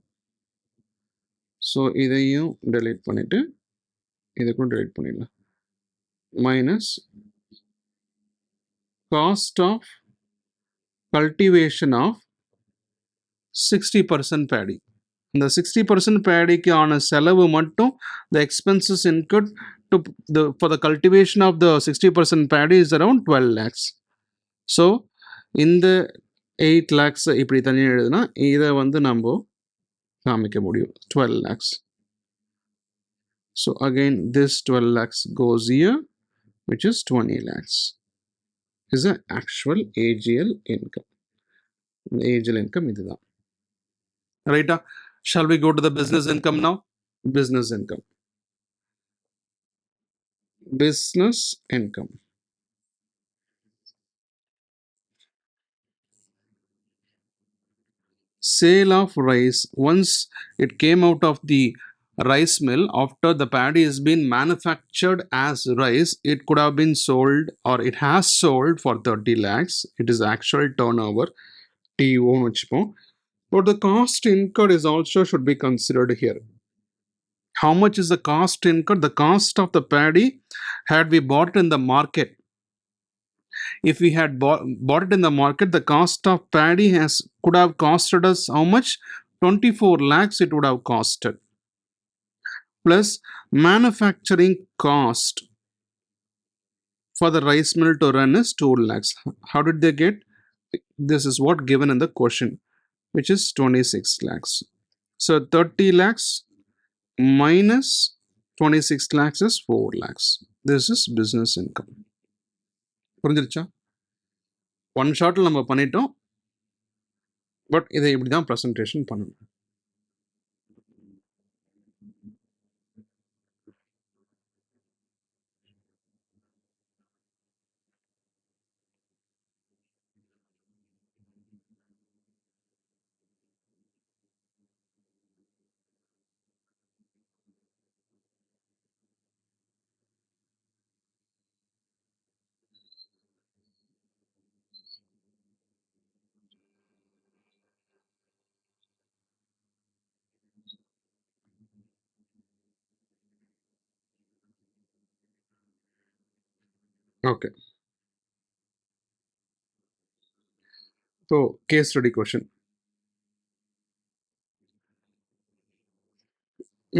ஸோ இதையும் டெலீட் பண்ணிவிட்டு இதை கூட டெலீட் பண்ணிடலாம். Minus cost of cultivation of 60% paddy. இந்த 60% பேடிக்கு ஆன செலவு மட்டும் the expenses incurred for the cultivation of the 60% paddy is around 12 lakhs. So இந்த 8 lakhs இப்படி தனியாக எழுதுனா இதை வந்து நம்ம காமிக்க முடியும் 12 lakhs. So again this 12 lakhs goes here, which is 20 lakhs is the actual AGL income. AGL income இதுதான். ரைட்டா? Shall we go to the business income now? Business income. Business income. Sale of rice. Once it came out of the rice mill, after the paddy has been manufactured as rice, it could have been sold, or it has sold for 30 lakhs. It is actual turnover. TO வச்சுப்போம். But the cost incurred is also should be considered here. How much is the cost incurred? The cost of the paddy, had we bought it in the market, if we had bought it in the market, the cost of paddy could have costed us how much? 24 lakhs it would have costed. Plus manufacturing cost for the rice mill to run is 2 lakhs. How did they get? This is what given in the question, which is 26 lakhs. So 30 lakhs minus 26 lakhs is 4 lakhs. This is business income. புரிஞ்சிருச்சா? One ஷாட்டில் நம்ம பண்ணிட்டோம். But இதை இப்படி தான் presentation பண்ணணும். Okay. So case study question.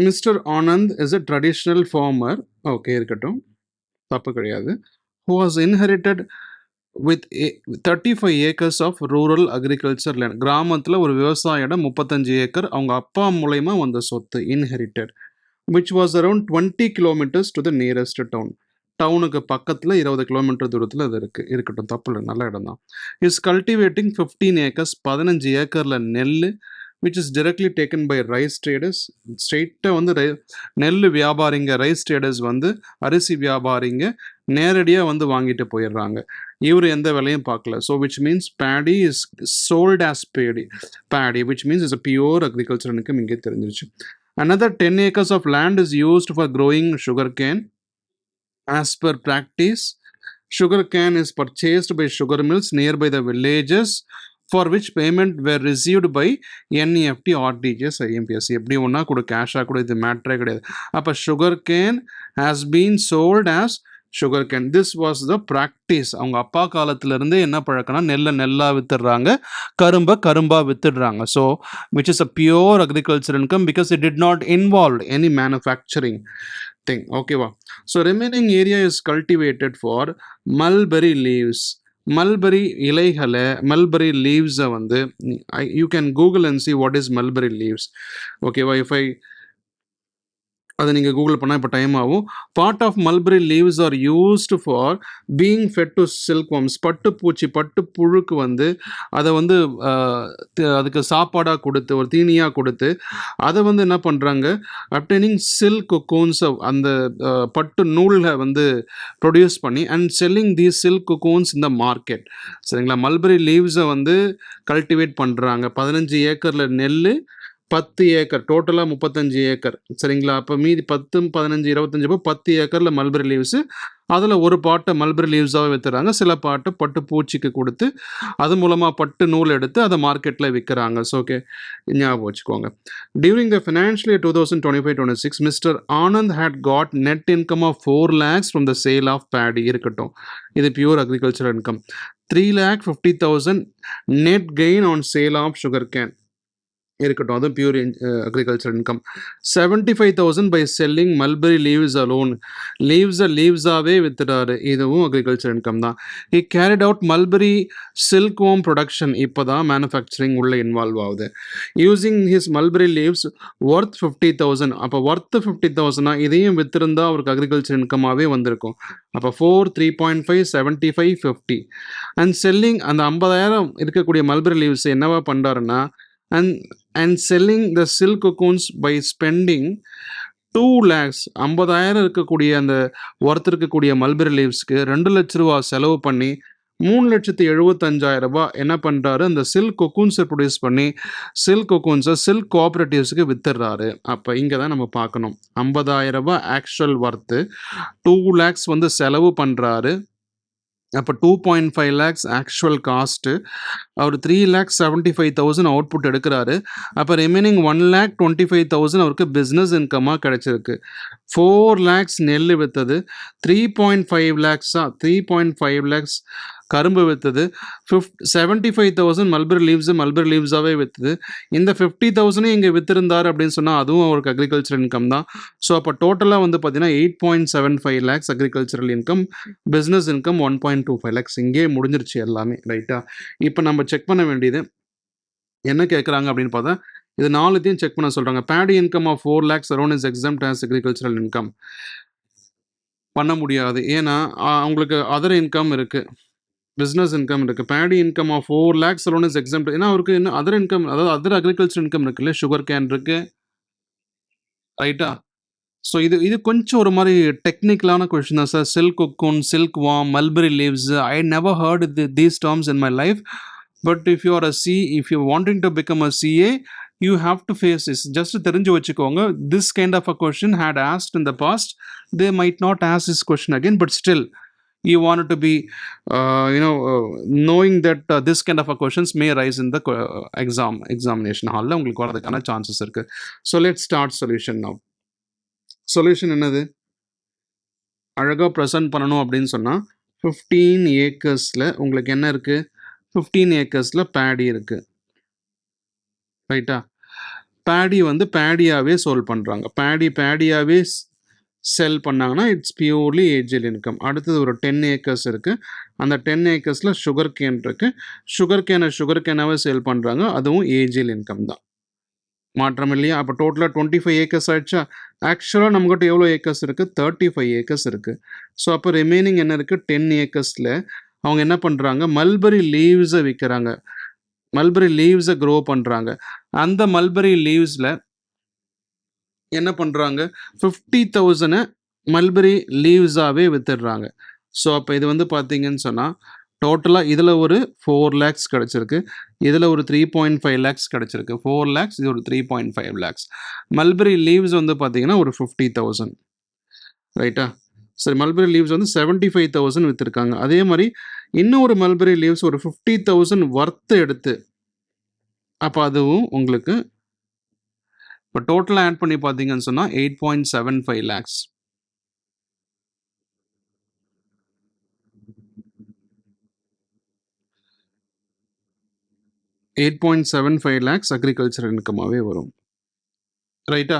Mister Anand is a traditional farmer. Okay, இருக்கட்டும், தப்பு கிடையாது. Who was inherited with 35 acres of rural agriculture land. கிராமத்தில் ஒரு விவசாய இடம் 35 ஏக்கர் அவங்க அப்பா மூலயமா வந்த சொத்து, inherited, which was around 20 kilometers to the nearest town. டவுனுக்கு பக்கத்தில் 20 கிலோமீட்டர் தூரத்தில் அது இருக்கட்டும், தப்பு இல்லை, நல்ல இடம் தான். இஸ் கல்டிவேட்டிங் 15 acres, 15 ஏக்கரில் நெல், which is directly taken by rice traders. ஸ்ட்ரெயிட்டாக வந்து நெல் வியாபாரிங்க, ரைஸ் ட்ரேடர்ஸ் வந்து அரிசி வியாபாரிங்க நேரடியாக வந்து வாங்கிட்டு போயிடுறாங்க. இவர் எந்த விலையும் பார்க்கல. So which means Bedi is sold as Bedi which means is a pure agriculture income இங்கே தெரிஞ்சிருச்சு. Another 10 acres of land is used for growing sugarcane. As per practice, sugarcane is purchased by sugar mills nearby the villages, for which payment were received by NEFT, RTGS, IMPS. எப்படி ஒன்றா கூட கேஷாக கூட இது மேட்ரே கிடையாது. அப்போ sugarcane has been sold as sugarcane. This was the practice. அவங்க அப்பா காலத்திலிருந்து என்ன பழக்கம்னா நெல்லாக வித்துடுறாங்க, கரும்பாக வித்துடுறாங்க. So which is a pure agriculture income because it did not involve any manufacturing thing. ஓகேவா? So remaining area is cultivated for mulberry leaves. Mulberry இலைகளை, மல்பெரி லீவ்ஸை வந்து you can Google and see what is mulberry leaves. ஓகேவா? அதை நீங்கள் Google பண்ணால் இப்போ time ஆகும். Part of mulberry leaves are used for being fed to silkworms. பட்டு புழுக்கு வந்து அதை வந்து அதுக்கு சாப்பாடாக கொடுத்து, ஒரு தீனியாக கொடுத்து, அதை வந்து என்ன பண்ணுறாங்க, அப்டைனிங் சில்க் கொக்கோன்ஸ், அந்த பட்டு நூலை வந்து ப்ரொடியூஸ் பண்ணி அண்ட் செல்லிங் தீஸ் சில்க் கொக்கோன்ஸ் இந்த மார்க்கெட். சரிங்களா? மல்பெரி லீவ்ஸை வந்து கல்டிவேட் பண்ணுறாங்க. 15 ஏக்கரில் நெல், 10 ஏக்கர், டோட்டலாக 35 ஏக்கர். சரிங்களா? அப்போ மீதி 10, 15, 25, 10 ஏக்கரில் மல்பெரி லீவ்ஸு. அதில் ஒரு பாட்டை மல்பெரி லீவ்ஸாக விற்றுறாங்க, சில பாட்டை பட்டு பூச்சிக்கு கொடுத்து அது மூலமாக பட்டு நூல் எடுத்து அதை மார்க்கெட்டில் விற்கிறாங்க. ஸோ ஓகே, ஞாபகம் வச்சுக்கோங்க. During the financial year 2025-26, mister Anand had got net income of 4 lakhs from the sale of paddy. இருக்கட்டும், இது pure agriculture income. 3,50,000 net gain on sale of sugar cane. இருக்கட்டும், அதுவும் பியூர் அக்ரிகல்ச்சர் இன்கம். 75,000 by selling mulberry leaves alone. லீவ்ஸாகவே வித்துட்டாரு, இதுவும் agriculture income தான். He carried out mulberry silk worm production. இப்போ தான் மேனுஃபேக்சரிங் உள்ளே இன்வால்வ் ஆகுது. Using his mulberry leaves worth 50,000. அப்போ ஒர்த்து 50,000, இதையும் வித்திருந்தா அவருக்கு அக்ரிகல்ச்சர் இன்கமாகவே வந்திருக்கும். அப்போ 4, 3.5, 75, 50 அண்ட் செல்லிங். அந்த 50,000 இருக்கக்கூடிய மல்பெரி லீவ்ஸ் என்னவா பண்ணுறாருன்னா, and selling the silk cocoons by spending 2 lakhs. 50,000 இருக்கக்கூடிய அந்த ஒர்த் இருக்கக்கூடிய மல்பெரி லீவ்ஸ்க்கு 2 லட்ச ரூபா செலவு பண்ணி 3,75,000 ரூபாய் என்ன பண்ணுறாரு, அந்த சில்க் கொக்கூன்ஸை ப்ரொடியூஸ் பண்ணி சில்க் கொக்கூன்ஸை சில்க் கோஆப்ரேட்டிவ்ஸுக்கு வித்துடுறாரு. அப்போ இங்கே தான் நம்ம பார்க்கணும், 50,000 ரூபாய் ஆக்சுவல் ஒர்த்து, 2 lakhs வந்து செலவு பண்ணுறாரு. அப்போ 2.5 lakhs ஆக்சுவல் காஸ்ட்டு, அவர் 3,75,000 அவுட்புட் எடுக்கிறாரு. அப்போ ரிமைனிங் 1,25,000 அவருக்கு பிஸ்னஸ் இன்கமாக கிடைச்சிருக்கு. 4 lakhs நெல் விற்றது, 3.5 lakhs 3.5 lakhs கரும்பு விற்றது, 75,000 மல்பெரி லீவ்ஸாகவே விற்றுது. இந்த 50,000 இங்கே விற்றுருந்தார் அப்படின்னு சொன்னால் அதுவும் அவருக்கு அக்ரிகல்ச்சர் இன்கம் தான். ஸோ அப்போ டோட்டலாக வந்து பார்த்தீங்கன்னா 8.75 lakhs agricultural income, business income 1.25 lakhs. இங்கே முடிஞ்சிருச்சு எல்லாமே. ரைட்டா? இப்போ நம்ம செக் பண்ண வேண்டியது என்ன கேட்குறாங்க அப்படின்னு பார்த்தா, இது 4த்தையும் செக் பண்ண சொல்கிறாங்க. Paddy income of 4 lakhs around is exempt as agricultural income. பண்ண முடியாது. ஏன்னா, அவங்களுக்கு அதர் இன்கம் இருக்கு. பிசினஸ் இன்கம் இருக்கு. Paddy income of 4 lakhs alone is exempt. ஏன்னா, அவருக்கு இன்னும் அதர் இன்கம், அதாவது அதர் அக்ரிகல்ச்சர் இன்கம் இருக்குல்ல. சுகர் கேன் இருக்கு. ரைட்டா? ஸோ இது கொஞ்சம் ஒரு மாரி டெக்னிக்கலான கொஸ்டின் தான் sir. Silk cocoon, silk worm, mulberry leaves. I never heard these terms in my life. But if you are if you wanting to become a CA, you have to face this. Just தெரிஞ்சு வச்சுக்கோங்க. This kind of a question had asked in the past. They might not ask this question again, but still you wanted to be knowing that this kind of a questions may arise in the examination hall la உங்களுக்கு வரதுக்கான chances இருக்கு. So let's start solution now. Solution என்னது? அழகா present பண்ணணும் அப்படின்னு சொன்னா 15 ஏக்கர்ஸ்ல உங்களுக்கு என்ன இருக்கு? 15 ஏக்கர்ஸ்ல பேடி இருக்கு. ரைட்டா? பேடி வந்து பேடியாவே சோல்வ் பண்றாங்க. பேடியாவே செல் பண்ணாங்கன்னா இட்ஸ் பியூர்லி ஏஜியல் இன்கம். அடுத்தது ஒரு 10 ஏக்கர்ஸ் இருக்குது. அந்த 10 ஏக்கர்ஸில் சுகர் கேன் இருக்குது. சுகர் கேனாவே சேல் பண்ணுறாங்க. அதுவும் ஏஜியல் இன்கம் தான். மாற்றம் இல்லையா? அப்போ டோட்டலாக 25 ஏக்கர்ஸ் ஆயிடுச்சா? ஆக்சுவலாக நம்மகிட்ட எவ்வளோ ஏக்கர்ஸ் இருக்குது? 35 ஏக்கர்ஸ் இருக்குது. ஸோ அப்போ ரிமைனிங் என்ன இருக்குது? 10 ஏக்கர்ஸில் அவங்க என்ன பண்ணுறாங்க? மல்பெரி லீவ்ஸை விற்கிறாங்க. மல்பெரி லீவ்ஸை க்ரோ பண்ணுறாங்க. அந்த மல்பெரி லீவ்ஸில் என்ன பண்ணுறாங்க? 50,000 மல்பெரி லீவ்ஸாகவே வித்துடுறாங்க. ஸோ அப்போ இது வந்து பார்த்தீங்கன்னு சொன்னால் டோட்டலாக இதில் ஒரு 4 லேக்ஸ் கிடச்சிருக்கு. இதில் ஒரு 3.5 லேக்ஸ் கிடச்சிருக்கு. 4 லேக்ஸ், இது ஒரு 3.5 லேக்ஸ். மல்பெரி லீவ்ஸ் வந்து பார்த்தீங்கன்னா ஒரு 50,000. ரைட்டா? சரி, மல்பெரி லீவ்ஸ் வந்து 75,000 விற்றுருக்காங்க. அதே மாதிரி இன்னொரு மல்பெரி லீவ்ஸ் ஒரு 50,000 ஒர்த்து எடுத்து, அப்போ அதுவும் உங்களுக்கு இப்போ டோட்டலாக ஆட் பண்ணி பார்த்தீங்கன்னு சொன்னால் 8.75 லேக்ஸ். 8.75 லேக்ஸ் அக்ரிகல்ச்சர் இன்கமாகவே வரும். ரைட்டா?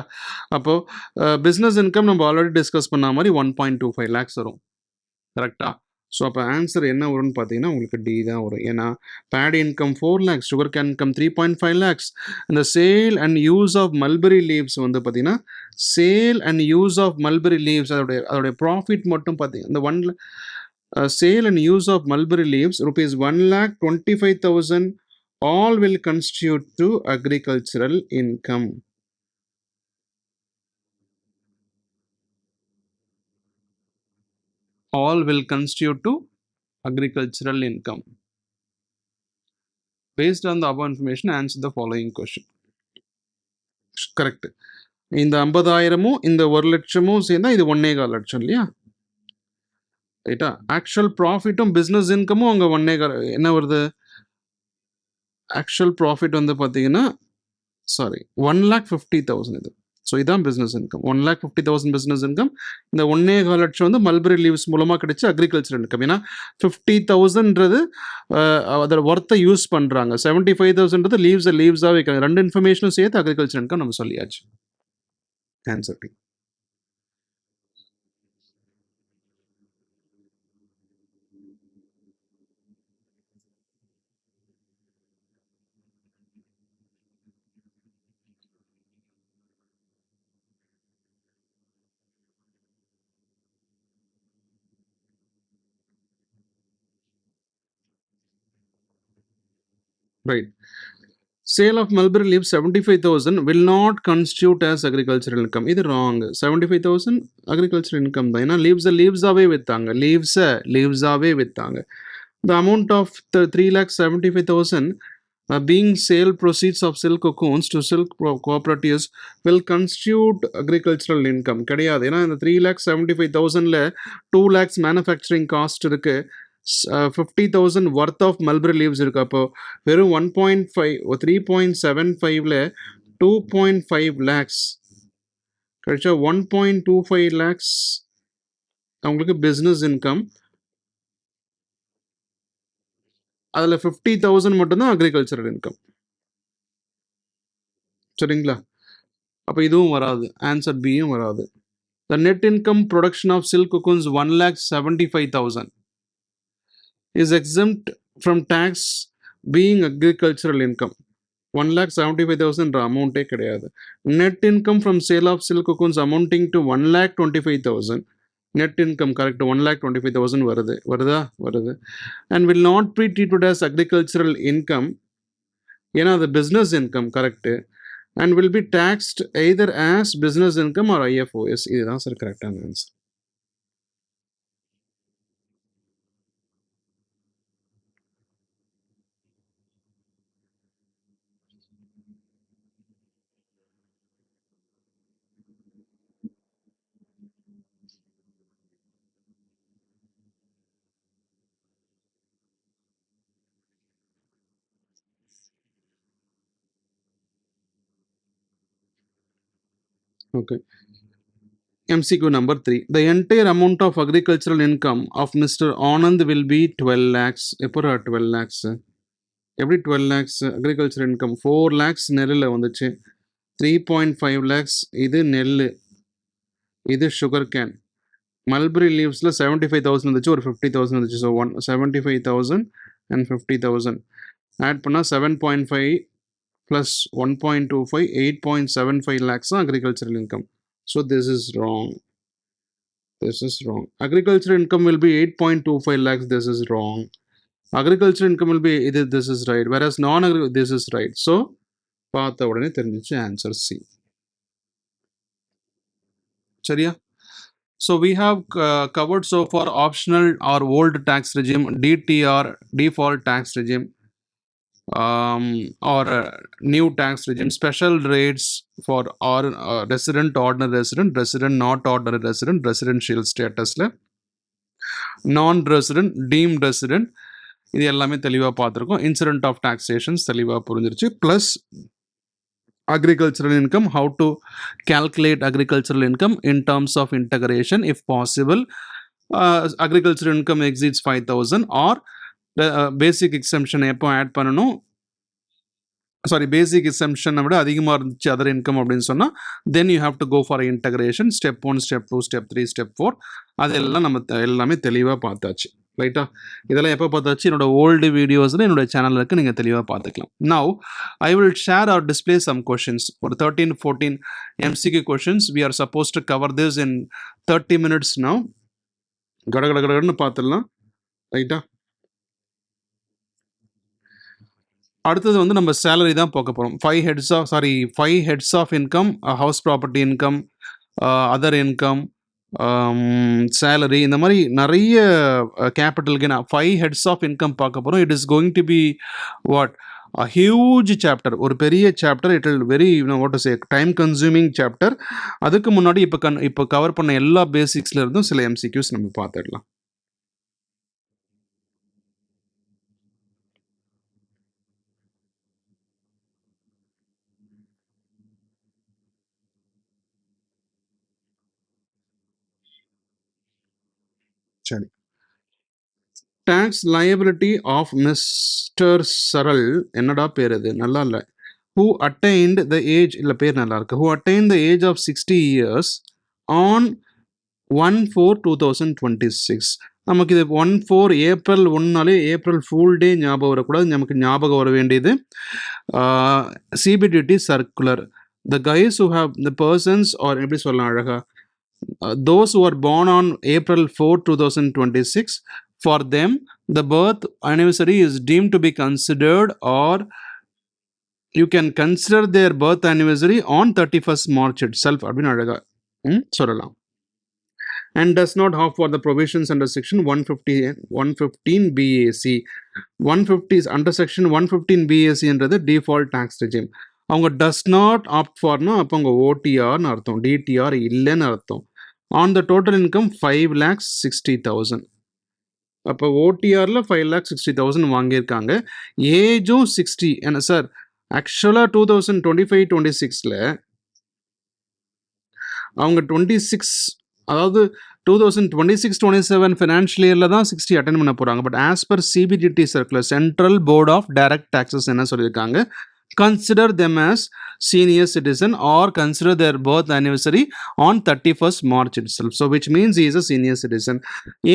அப்போது பிஸ்னஸ் இன்கம் நம்ம ஆல்ரெடி டிஸ்கஸ் பண்ண மாதிரி 1.25 லேக்ஸ் வரும். கரெக்டா? ஸோ அப்போ ஆன்சர் என்ன வரும்னு பார்த்தீங்கன்னா உங்களுக்கு டி தான் வரும். ஏன்னா paddy income 4 lakhs, sugar cane income 3.5 lakhs. இந்த sale and use of mulberry leaves வந்து பார்த்தீங்கன்னா sale and use of mulberry leaves அதோடைய ப்ராஃபிட் மட்டும் பார்த்தீங்கன்னா இந்த sale and use of mulberry leaves rupees 1,25,000 all will constitute to agricultural income. All will constitute to agricultural income. Based on the above information, answer the following question. Correct. இந்த 50,000 இந்த 1 லட்சமும் சேர்ந்தா இது 1.25 லட்சம் இல்லையா? ரைட்டா? ஆக்சுவல் ப்ராஃபிட்டும் பிஸ்னஸ் இன்கமும் அங்கே 1.25 என்ன வருது? ஆக்சுவல் ப்ராஃபிட் வந்து பார்த்தீங்கன்னா 1,50,000 இது. ஸோ இதான் பிஸ்னஸ் இன்கம். 1,50,000 business income. இந்த 1.25 லட்சம் வந்து மல்பெரி லீவ்ஸ் மூலமாக கிடைச்ச அக்ரிகல்ச்சர் இன்கம். ஏன்னா 50,000ன்றது அதோட ஒர்த்தை யூஸ் பண்ணுறாங்க. 75,000ன்றது லீவ்ஸாக வைக்கிறாங்க. 2 இன்ஃபர்மேஷனும் சேர்த்து அக்ரிகல்ச்சர் இன்கம் நம்ம சொல்லியாச்சு. Answer B. Right. Sale of mulberry leaves 75,000 will not constitute as agricultural income. இது wrong. 75,000 agricultural income தான். ஏன்னா லீவ்ஸாகவே விற்றாங்க. லீவ்ஸாகவே விற்றாங்க. The amount of the 3,75,000 being sale proceeds of silk cocoons to silk cooperatives will constitute agricultural income. கிடையாது. ஏன்னா இந்த 3,75,000ல 2 lakhs manufacturing cost இருக்கு. 50,000 worth of mulberry leaves இருக்கு. அப்போ வெறும் 1.5 3.75ல 2.5 lakhs கழிச்சா 1.25 lakhs அவங்களுக்கு பிஸ்னஸ் இன்கம். அதில் 50,000 மட்டும்தான் அக்ரிகல்ச்சரல் இன்கம். சரிங்களா? அப்போ இதுவும் வராது. ஆன்சர் பியும் வராது. The net income production of silk cocoons 1,75,000 is exempt from tax being agricultural income. 1,75,000 அமௌண்ட்டே கிடையாது. Net income from sale of silk cocoons amounting to 1,25,000 net income correct 1,25,000 வருது and will not be treated as agricultural income ஏன்னா அது business income correct and will be taxed either as business income or IFOS. இதுதான் sir கரெக்டான answer. Okay. MCQ number 3. The entire amount of agricultural income of Mr. Anand will be 12 lakhs. எப்போ 12 lakhs? எப்படி 12 lakhs agriculture income? 4 lakhs நெல்லில் வந்துச்சு, 3.5 lakhs இது நெல், இது sugar cane. Mulberry லீவ்ஸில் 75,000 வந்துச்சு, ஒரு 50,000 வந்துச்சு. ஸோ 75,000 and 50,000 ஆட் பண்ணால் 7.5 plus 1.25 8.75 lakhs agricultural income. So this is wrong. This is wrong. Agricultural income will be 8.25 lakhs. This is wrong. Agricultural income will be this is right. Whereas non-agricultural this is right. So பார்த்த உடனே தெரிஞ்சிச்சு answer C. சரியா? So we have covered so far optional or old tax regime, DTR, default tax regime, or new tax regime, special rates for or resident, ordinary resident, resident not ordinary resident, residential statusல, non-resident, deemed resident, இது எல்லாமே தெளிவாக பார்த்துருக்கோம். Incident of taxations தெளிவாக புரிஞ்சிருச்சு. Plus agricultural income, how to calculate agricultural income in terms of integration if possible. Agricultural income exceeds 5,000 or basic exemption எப்போ ஆட் பண்ணணும், sorry basic எக்ஸம்ஷனை விட அதிகமாக இருந்துச்சு அதர் இன்கம் அப்படின்னு சொன்னால் then you have to go for integration. Step 1, step 2, step 3, step 4 அதெல்லாம் நம்ம எல்லாமே தெளிவாக பார்த்தாச்சு. ரைட்டா? இதெல்லாம் எப்போ பார்த்தாச்சு? என்னோட ஓல்டு வீடியோஸில் என்னோட சேனலுக்கு நீங்கள் தெளிவாக பார்த்துக்கலாம். Now I will share or display some questions. ஒரு 13-14 MCQ questions. We are suppose to cover this in 30 minutes now. கடகடன்னு பார்த்துடலாம். ரைட்டா? அடுத்தது வந்து நம்ம சேலரி தான் பார்க்க போகிறோம். 5 heads of income, house property income, other income, salary, இந்த மாதிரி நிறைய கேபிட்டலுக்கு நான் 5 ஹெட்ஸ் ஆஃப் இன்கம் பார்க்க போகிறோம். It is going to be what a huge chapter, ஒரு பெரிய சாப்டர். இட் will very what to say time consuming chapter. அதுக்கு முன்னாடி இப்போ கவர் பண்ண எல்லா பேசிக்ஸ்ல இருந்தும் சில MCQs நம்ம பார்த்துடலாம். சரி. டாக்ஸ் liability ஆஃப் மிஸ்டர் சரல், என்னடா பேர் அது, நல்லா இல்லை. who attained the age, இல்லை பேர் நல்லா இருக்கு, who attained the age of 60 years on 1/4/2026. நமக்கு இது 1/4 ஏப்ரல் 1நாலே ஏப்ரல் ஃபுல் டே ஞாபகம் வரக்கூடாது. நமக்கு ஞாபகம் வர வேண்டியது CBDT circular. the guys who have the persons, or எப்படி சொல்லலாம் அழகா, those who are born on April 4, 2026, for them the birth anniversary is deemed to be considered, or you can consider their birth anniversary on 31st March itself அப்படின்னு அழகா சொல்லலாம். and does not have for the provisions under section 115 BAC. 150 under section 115 BAC என்றது default tax regime. அவங்க does not opt forனா அப்போ அவங்க OTRன்னு அர்த்தம், DTR இல்லைன்னு அர்த்தம். on the total income 5,60,000. அப்போ OTRல 5,60,000 வாங்கியிருக்காங்க. ஏஜும் 60. என்ன சார், ஆக்சுவலாக 2025-26ல அவங்க 26, அதாவது 2026-27 ஃபினான்ஷியல் இயரில் தான் 60 அட்டன் பண்ண போகிறாங்க. But as per CBDT circular, central board of direct taxes என்ன சொல்லியிருக்காங்க, consider them as senior citizen or consider their birth anniversary on 31st March itself. So which means he is a senior citizen.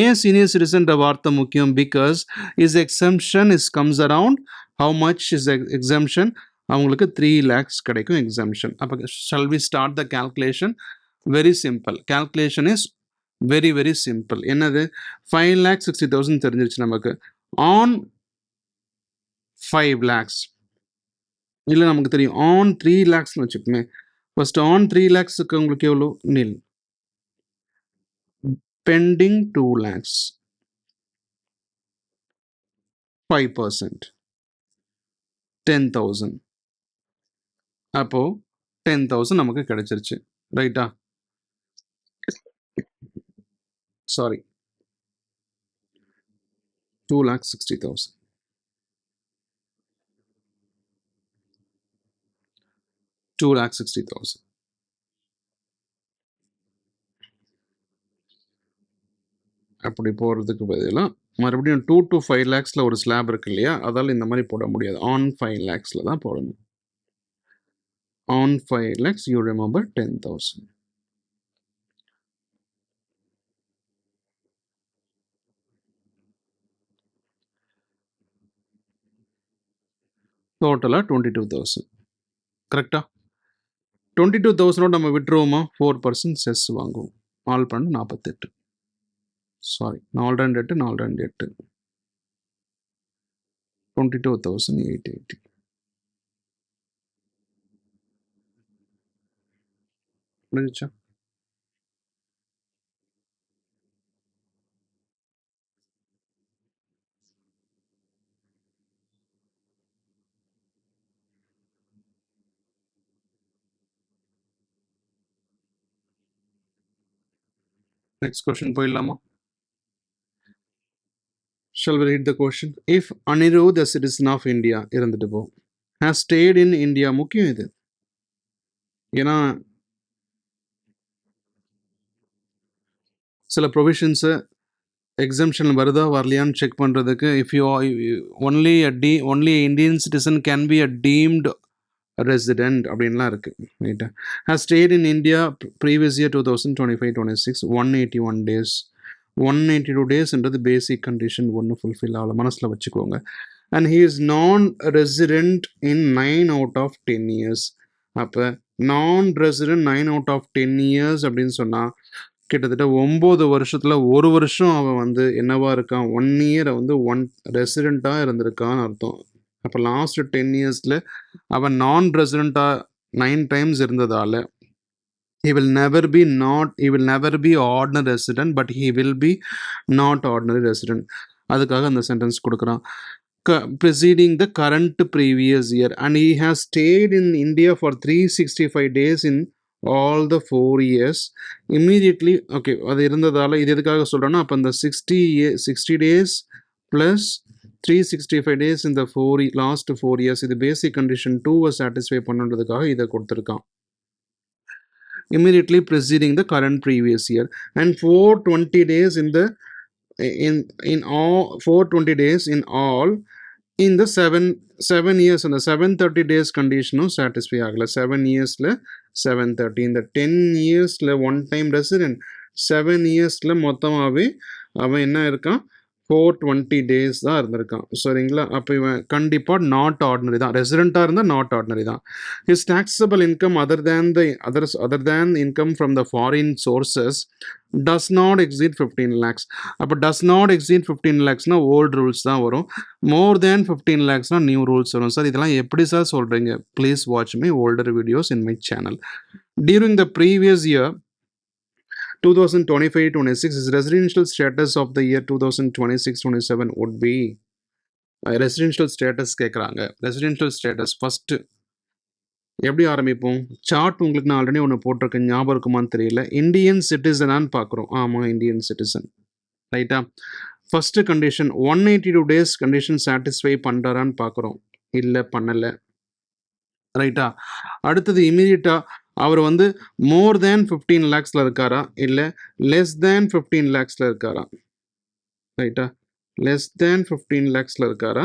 ஏன் senior citizen வார்த்தை முக்கியம்? because his exemption comes around, how much is the exemption? அவங்களுக்கு 3 lakhs கிடைக்கும் exemption. அப்போ shall we start the calculation? Very simple. Calculation is very very simple. என்னது 5,60,000 தெரிஞ்சிருச்சு நமக்கு. On 5 lakhs இல்லை நமக்கு தெரியும் ஆன் 3 lakhsனு வச்சுப்போமே. ஃபர்ஸ்ட் ஆன் 3 lakhsக்கு உங்களுக்கு எவ்வளோ நில். Pending 2 lakhs 5% 10,000. அப்போ 10,000 நமக்கு கிடைச்சிருச்சு. ரைட்டா? சாரி 2,60,000. 2,60,000. அப்படி போகிறதுக்கு பதிலாக மறுபடியும் 2 to 5 lakhsல ஒரு ஸ்லாப் இருக்கு இல்லையா, அதால் இந்த மாதிரி போட முடியாது. ஆன் 5 lakhsல தான் போடணும். On 5 lakhs you remember 10,000. டோட்டலாக 22,000. கரெக்டா? 22,000 நம்ம விட்டுருவோமா? 4% செஸ் வாங்குவோம். 4/48. சாரி 4/8 4/8 22,880. முடிஞ்சிச்சா? நெக்ஸ்ட் கொஸ்டின் போயிடலாமா? Shall we read the question? If Anirudh, a citizen of India, இருந்துட்டு போ, has stayed in India, முக்கியம் இது. ஏன்னா சில ப்ரொவிஷன்ஸு எக்ஸம்ஷன் வருதா வரலையான்னு செக் பண்ணுறதுக்கு if you only Indian citizen can be a deemed resident அப்படின்லாம் இருக்குது. ரைட்டா? Has stayed in India previous year 2025-26 181 days. 182 daysன்றது பேசிக் கண்டிஷன் ஒன்று ஃபுல்ஃபில் ஆகலை, மனசில் வச்சுக்கோங்க. And he is non resident in 9 out of 10 years. அப்போ நான் ரெசிடென்ட் 9 out of 10 years அப்படின்னு சொன்னால் கிட்டத்தட்ட 9 வருஷத்தில் ஒரு வருஷம் அவன் வந்து என்னவா இருக்கான், 1 year வந்து ரெசிடெண்ட்டாக இருந்திருக்கான்னு அர்த்தம். அப்போ லாஸ்ட் 10 yearsல அவன் நான் ரெசிடெண்ட்டாக 9 times இருந்ததால் he will never be ordinary resident, but he will be not ordinary resident. அதுக்காக அந்த சென்டென்ஸ் கொடுக்குறான். Preceding the current previous year, and he has stayed in India for 365 days in all the 4 years immediately. Okay, அது இருந்ததால் இது எதுக்காக சொல்கிறேன்னா, அப்போ இந்த 60 days plus 365 days in the last 4 years, இது பேசிக் கண்டிஷன் 2 சாட்டிஸ்ஃபை பண்ணுறதுக்காக இதை கொடுத்துருக்கான். Immediately preceding the current previous year, and 420 days in all 420 days in all in the 7 years on the 730 days condition satisfy agala. 7 years la 730, in the 10 years la one time resident, 7 years la மொத்தமாவே அவன் என்ன இருக்கான் 420 days தான் இருந்திருக்கான். சரிங்களா? அப்போ இவன் கண்டிப்பாக நாட் ஆர்டினரி தான், ரெசிடெண்ட்டாக இருந்தால் நாட் ஆர்டினரி தான். His taxable income other than income from the foreign sources does not exceed 15 lakhs. அப்போ டஸ் நாட் எக்ஸீட் 15 lakhsனால் ஓல்டு ரூல்ஸ் தான் வரும். மோர் தேன் 15 lakhsனால் நியூ ரூல்ஸ் வரும். சார் இதெல்லாம் எப்படி சார் சொல்கிறீங்க? Please watch me older videos in my channel. During the previous year 2025-26, his residential status of the year 2026-27 would be residential status கேட்குறாங்க. Residential status first எப்படி ஆரம்பிப்போம்? Chart உங்களுக்கு நான் ஆல்ரெடி ஒன்று போட்டிருக்கேன், ஞாபகம் இருக்குமான்னு தெரியல. இந்தியன் சிட்டிசனான்னு பார்க்குறோம். ஆமாம், இந்தியன் சிட்டிசன். ரைட்டா? First condition 182 days condition satisfy பண்ணுறாரான்னு பார்க்குறோம். இல்லை, பண்ணலை. ரைட்டா? அடுத்தது இமீடியட்டாக அவர் வந்து மோர் தேன் 15 lakhsல இருக்காரா, இல்லை லெஸ் தேன் 15 lakhsல இருக்காரா? ரைட்டா? லெஸ் தேன் 15 lakhsல இருக்காரா,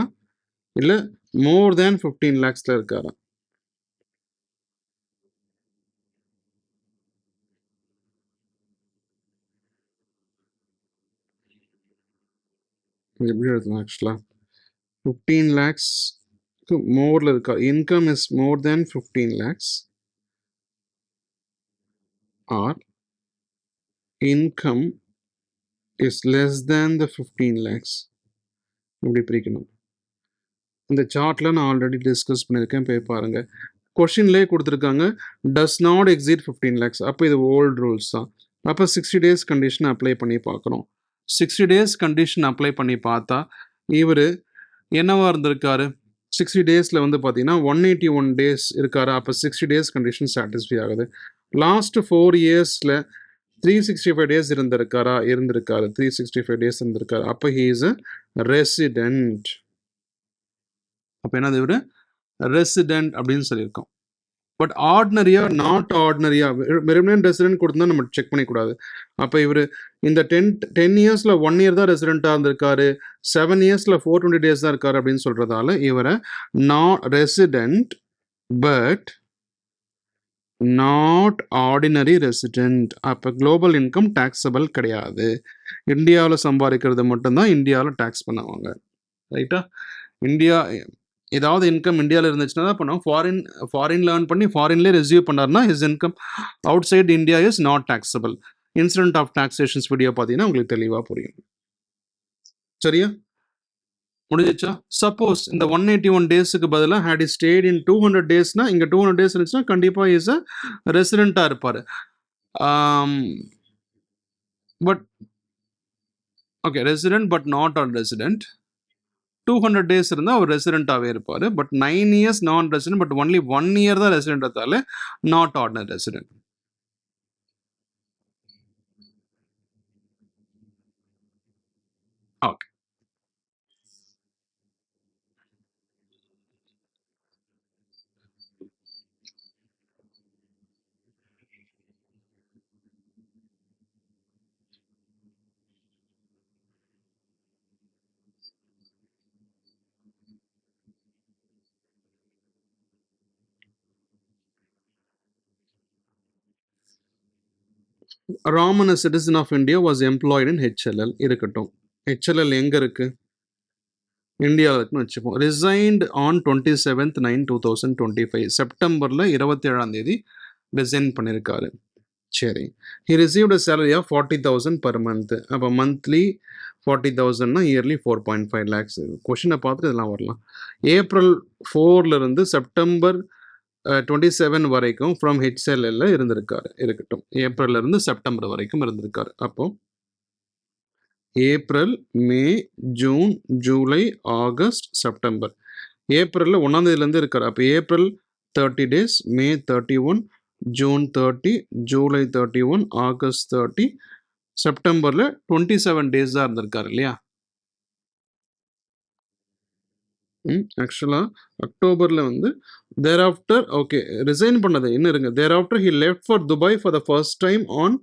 இல்லை மோர் தேன் 15 lakhsல இருக்காரா? எப்படி எழுதலாம்? ஆக்சுவலாக 15 lakhsக்கு மோரில் இருக்கா, income is more than 15 lakhs or income is less than the 15 lakhs. இப்படி பிரிக்கணும். இந்த சார்ட்டில் நான் ஆல்ரெடி டிஸ்கஸ் பண்ணியிருக்கேன், போய் பாருங்கள். கொஷின்லேயே கொடுத்துருக்காங்க டஸ் நாட் எக்ஸீட் 15 lakhs. அப்போ இது ஓல்டு ரூல்ஸ் தான். அப்போ 60 days கண்டிஷன் அப்ளை பண்ணி பார்க்குறோம். 60 days கண்டிஷன் அப்ளை பண்ணி பார்த்தா இவர் என்னவா இருந்திருக்காரு, 60 daysல வந்து பார்த்தீங்கன்னா 181 days இருக்காரு. அப்போ 60 days கண்டிஷன் சாட்டிஸ்ஃபை ஆகுது. லாஸ்ட் 4 yearsல 365 days இருந்திருக்காரு. 365 days இருந்திருக்காரு. அப்போ ஹீ இஸ் அ ரெசிடென்ட். அப்போ என்னது இவர் ரெசிடென்ட் அப்படின்னு சொல்லியிருக்கோம். பட் ஆர்டினரியாக நாட் ஆர்டினரியாக வெறுமனே ரெசிடென்ட் கொடுத்தா நம்ம செக் பண்ணிக்கூடாது. அப்போ இவர் இந்த 10 yearsல 1 year தான் ரெசிடென்ட்டாக இருந்திருக்காரு, 7 yearsல 420 days தான் இருக்காரு அப்படின்னு சொல்கிறதால இவரை not resident but not ordinary resident. அப்போ குளோபல் இன்கம் டேக்ஸபிள் கிடையாது. இந்தியாவில் சம்பாதிக்கிறது மட்டும்தான் இந்தியாவில் டேக்ஸ் பண்ணுவாங்க. ரைட்டா? இந்தியா ஏதாவது இன்கம் இந்தியாவில் இருந்துச்சுன்னா தான் பண்ணுவோம். ஃபாரின் லேர்ன் பண்ணி ஃபாரின்லேயே ரெசியூவ் பண்ணார்னா his income outside India is not taxable. Incident of taxations video பார்த்தீங்கன்னா உங்களுக்கு தெளிவாக புரியும். சரியா? முடிஞ்சிச்சா? சப்போஸ் இந்த 181 daysக்கு பதிலாக ஹேட் இஸ் ஸ்டேட் இன் 200 daysனா இங்கே 200 days இருந்துச்சுன்னா கண்டிப்பாக இஸ் அ ரெசிடென்ட்டாக இருப்பார். But okay, resident but not on resident. 200 days இருந்தால் அவர் ரெசிடென்ட்டாகவே இருப்பார். பட் 9 years நான் ரெசிடென்ட், பட் ஒன்லி 1 year தான் ரெசிடென்ட் இருந்தால not ordinary resident. Okay. Raman, a citizen of India, was employed in HLL. இருக்கட்டும். HLL எங்கே இருக்குது? இந்தியாவில் இருக்குன்னு வச்சுப்போம். Resigned on 27/9/2025. செப்டம்பரில் 27 ரிசைன் பண்ணியிருக்காரு. சரி. He received a salary of 40,000 per month. அப்போ மந்த்லி 40,000னா இயர்லி 4.5 lakhs. கொஷினை பார்த்துட்டு இதெல்லாம் வரலாம். April 4 செப்டம்பர் 27 வரைக்கும் ஃப்ரம் ஹெச்எல்எல்ல இருந்திருக்காரு. இருக்கட்டும், ஏப்ரல்ல இருந்து செப்டம்பர் வரைக்கும் இருந்திருக்காரு. அப்போ April, May, June, July, August, September. ஏப்ரலில் 1ஆம் தேதியிலேருந்து இருக்காரு. அப்போ ஏப்ரல் 30 days, மே 31, ஜூன் 30, ஜூலை 31, ஆகஸ்ட் 30, செப்டம்பரில் 27 days தான் இருந்திருக்காரு இல்லையா? ஆக்சுவலாக அக்டோபரில் வந்து தேர் ஆஃப்டர் ஓகே ரிசைன் பண்ணது என்ன இருங்க. Thereafter he left for Dubai for the first time on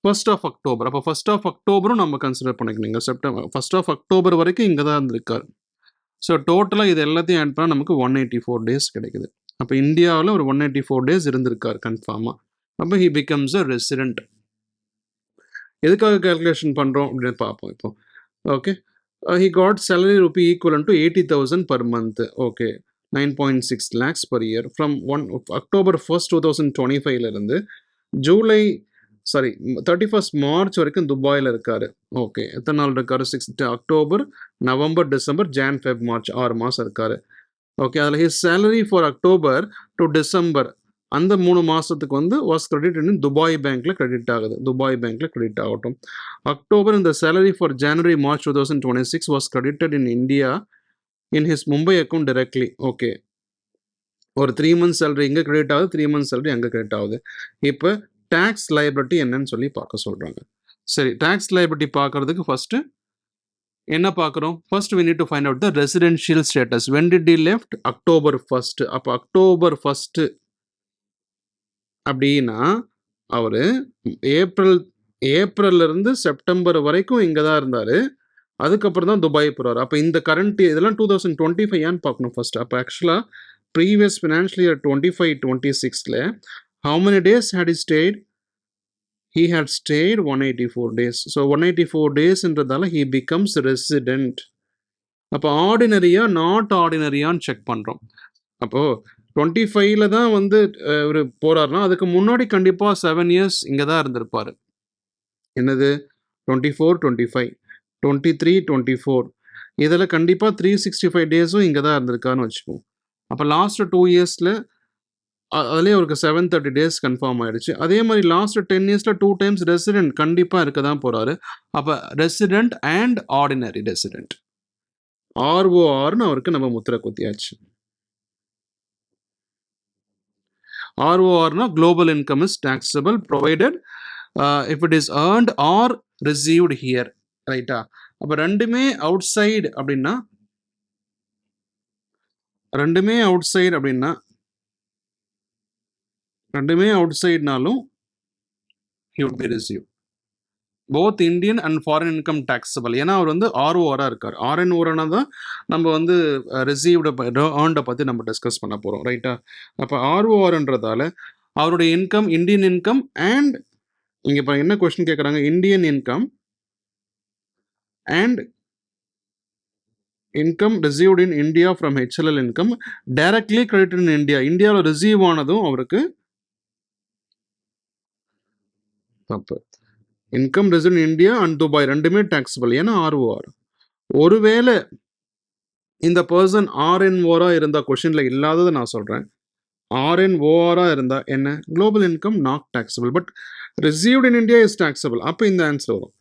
1st of October. அப்போ 1st of October நம்ம கன்சிடர் பண்ணிக்கணுங்க. செப்டம்பர் 1st of October வரைக்கும் இங்கே தான் இருந்திருக்காரு. ஸோ டோட்டலாக இது எல்லாத்தையும் ஆட் பண்ணால் நமக்கு 184 days கிடைக்குது. அப்போ இந்தியாவில் ஒரு 184 days இருந்திருக்காரு கன்ஃபார்மாக. அப்போ ஹி பிகம்ஸ் அ ரெசிடென்ட். எதுக்காக கேல்குலேஷன் பண்ணுறோம் அப்படின்னு பார்ப்போம் இப்போ. Okay, he got salary rupee equivalent to 80,000 per month. Okay, 9.6 lakhs per year from October 1st 2025 இருந்து ஜூலை 31st மார்ச் வரைக்கும் துபாயில் இருக்காரு. ஓகே, எத்தனை நாள் இருக்காரு? 6 October, November, December, John, Feb, March, 6 மாதம் இருக்காரு. ஓகே, அதில் his salary for October to December அந்த 3 மாதத்துக்கு வந்து வாஸ் கிரெடிட் இன் துபாய் பேங்க்கில் கிரெடிட் ஆகுது. துபாய் பேங்க்கில் கிரெடிட் ஆகட்டும். அக்டோபர் இந்த salary for January March 2026 was credited in India in his Mumbai account directly. Okay, ஒரு 3 months சேலரி இங்கே கிரெடிட் ஆகுது, 3 months சேலரி அங்கே கிரெடிட் ஆகுது. இப்போ டேக்ஸ் லைபிலிட்டி என்னன்னு சொல்லி பார்க்க சொல்கிறாங்க. சரி, டேக்ஸ் லைபிலிட்டி பார்க்கறதுக்கு ஃபஸ்ட்டு என்ன பார்க்குறோம்? First we need to find out the residential status. When did he left? October 1st. அப்போ அக்டோபர் 1st அப்படின்னா அவர் ஏப்ரல்லேருந்து செப்டம்பர் வரைக்கும் இங்கே தான் இருந்தார். அதுக்கப்புறம் தான் துபாய் போகிறார். அப்போ இந்த கரண்ட் இதெல்லாம் 2025 பார்க்கணும் ஃபர்ஸ்ட். அப்போ ஆக்சுவலாக ப்ரீவியஸ் ஃபினான்ஷியல் இயர் 25-26ல how many days had he stayed? He had stayed 184 days. So 184 daysன்றதால he becomes resident. அப்போ ஆர்டினரியா நாட் ஆர்டினரியான்னு செக் பண்ணுறோம். அப்போது 25ல தான் வந்து இவர் போகிறாருன்னா அதுக்கு முன்னாடி கண்டிப்பாக 7 years இங்கே தான் இருந்திருப்பார். என்னது 24, 25, 23, 24. இதில் கண்டிப்பாக 365 டேஸும் இங்கே தான் இருந்திருக்கான்னு வச்சுப்போம். அப்போ லாஸ்ட் 2 இயர்ஸில் அதுலேயே அவருக்கு 730 டேஸ் கன்ஃபார்ம் ஆயிடுச்சு. அதே மாதிரி லாஸ்ட் 10 இயர்ஸில் 2 டைம்ஸ் ரெசிடென்ட் கண்டிப்பாக இருக்க தான் போகிறாரு. அப்போ ரெசிடென்ட் அண்ட் ஆர்டினரி ரெசிடென்ட், ஆர்ஓஆர்னு அவருக்கு நம்ம முத்திரை குத்தியாச்சு. ஆர்ஓஆர்னா global income is taxable provided if it is earned or received here, ரைட்டா? அப்போ ரெண்டுமே அவுட் சைடு அப்படின்னா ரெண்டுமே out சைடுனாலும் he would be received both Indian and foreign income taxable. ஏன்னா அவர் வந்து ஆர்ஓஆராக இருக்கார். ஆர்என்ஓஆர்னா தான் நம்ம வந்து ரிசீவ்டை ஏர்ன்டை பற்றி நம்ம டிஸ்கஸ் பண்ண போகிறோம், ரைட்டா? அப்போ ஆர்ஓஆர்ன்றதால அவருடைய இன்கம் இந்தியன் இன்கம் அண்ட் இங்கே இப்போ என்ன கொஸ்டின் கேட்குறாங்க, Indian income and income received in India from HLL income directly credit in India, இந்தியாவில் ரிசீவ் ஆனதும் அவருக்கு தப்பு. Income receive in India and Dubai ரெண்டுமே டாக்ஸபிள், ஏன்னா ஆர்ஓஆர். ஒருவேளை இந்த பர்சன் ஆர்என்ஓஆராக இருந்தால், கொஷினில் இல்லாததை நான் சொல்கிறேன், ஆர்என்ஓஆராக இருந்தால் என்ன, global income not taxable, but received in India is taxable. அப்போ இந்த ஆன்சர் வரும்.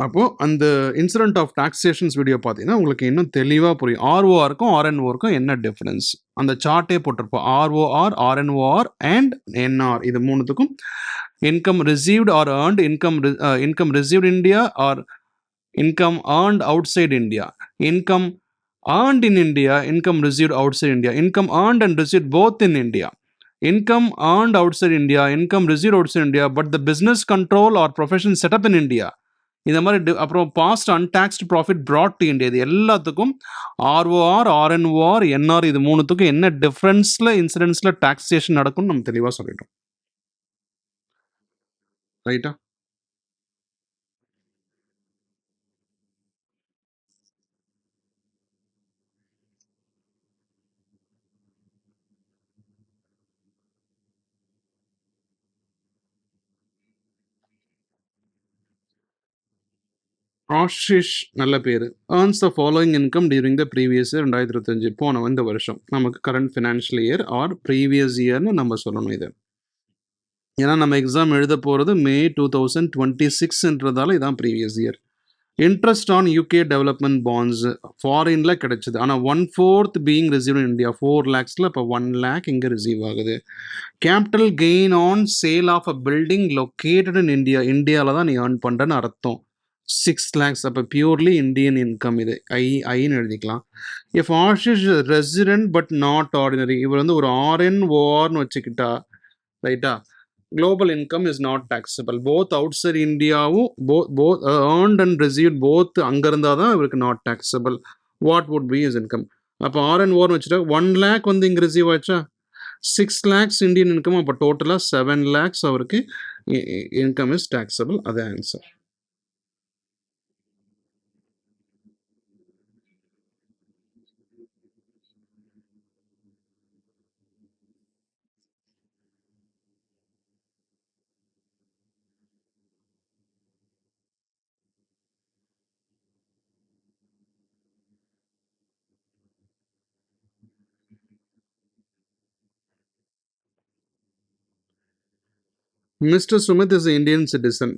அப்போது அந்த இன்சிடென்ட் ஆஃப் டாக்ஸேஷன்ஸ் வீடியோ பார்த்தீங்கன்னா உங்களுக்கு இன்னும் தெளிவாக புரியும். ஆர்ஓஆருக்கும் ஆர்என்ஓருக்கும் என்ன டிஃப்ரென்ஸ் அந்த சார்ட்டே போட்டிருப்போம். ஆர்ஓஆர், ஆர்என்ஓஆர் அண்ட் என்ஆர், இது மூணுத்துக்கும் income received or earned, income received India or income earned outside India, income earned in India, income received outside India, income earned and received both in India, income earned outside India, income received outside India, but the business control or profession set up in India. இந்த மாதிரி அப்புறம் past untaxed profit brought to India. இது எல்லாத்துக்கும் ROR, ஆர்என்ஓஆர், NR, இது மூணுத்துக்கும் என்ன டிஃப்ரென்ஸில் இன்சிடென்ட்ஸில் taxation நடக்கும்னு நம்ம தெளிவாக சொல்லிட்டோம், ரைட்டா? ஆஷிஷ் நல்ல பேர். Earns the following income during the previous year 2025, போன இந்த வருஷம் நமக்கு current financial year or previous இயர்னு நம்ம சொல்லணும் இது. ஏன்னா நம்ம எக்ஸாம் எழுத போகிறது மே 2026ன்றதால இதான் previous year. Interest on UK development bonds ஃபாரினில் கிடைச்சிது, ஆனால் 1/4 பீயிங் ரிசீவ் இன் இந்தியா, 4 lakhsல இப்போ 1 lakh இங்கே ரிசீவ் ஆகுது. Capital gain on sale of a building located in India, இந்தியாவில் தான் நீ ஏர்ன் பண்ணுறேன்னு அர்த்தம். 6 lakhs, அப்போ பியூர்லி இந்தியன் இன்கம், இது ஐன்னு எழுதிக்கலாம். If Ashish resident but not ordinary, இவர் வந்து ஒரு ஆர்என்ஓஆர்னு வச்சுக்கிட்டா, ரைட்டா, global income is not taxable. Both outside இந்தியாவும் both earned and received both அங்கே இருந்தால் தான் இவருக்கு not taxable. What would be is income? அப்போ ஆர்என்ஓஆர்னு வச்சுட்டா 1 lakh வந்து இங்கே ரிசீவ் ஆச்சா, 6 lakhs இந்தியன் இன்கம், அப்போ டோட்டலாக 7 lakhs அவருக்கு இன்கம் இஸ் டாக்ஸபிள். அது answer. Mr. Sumit is an Indian citizen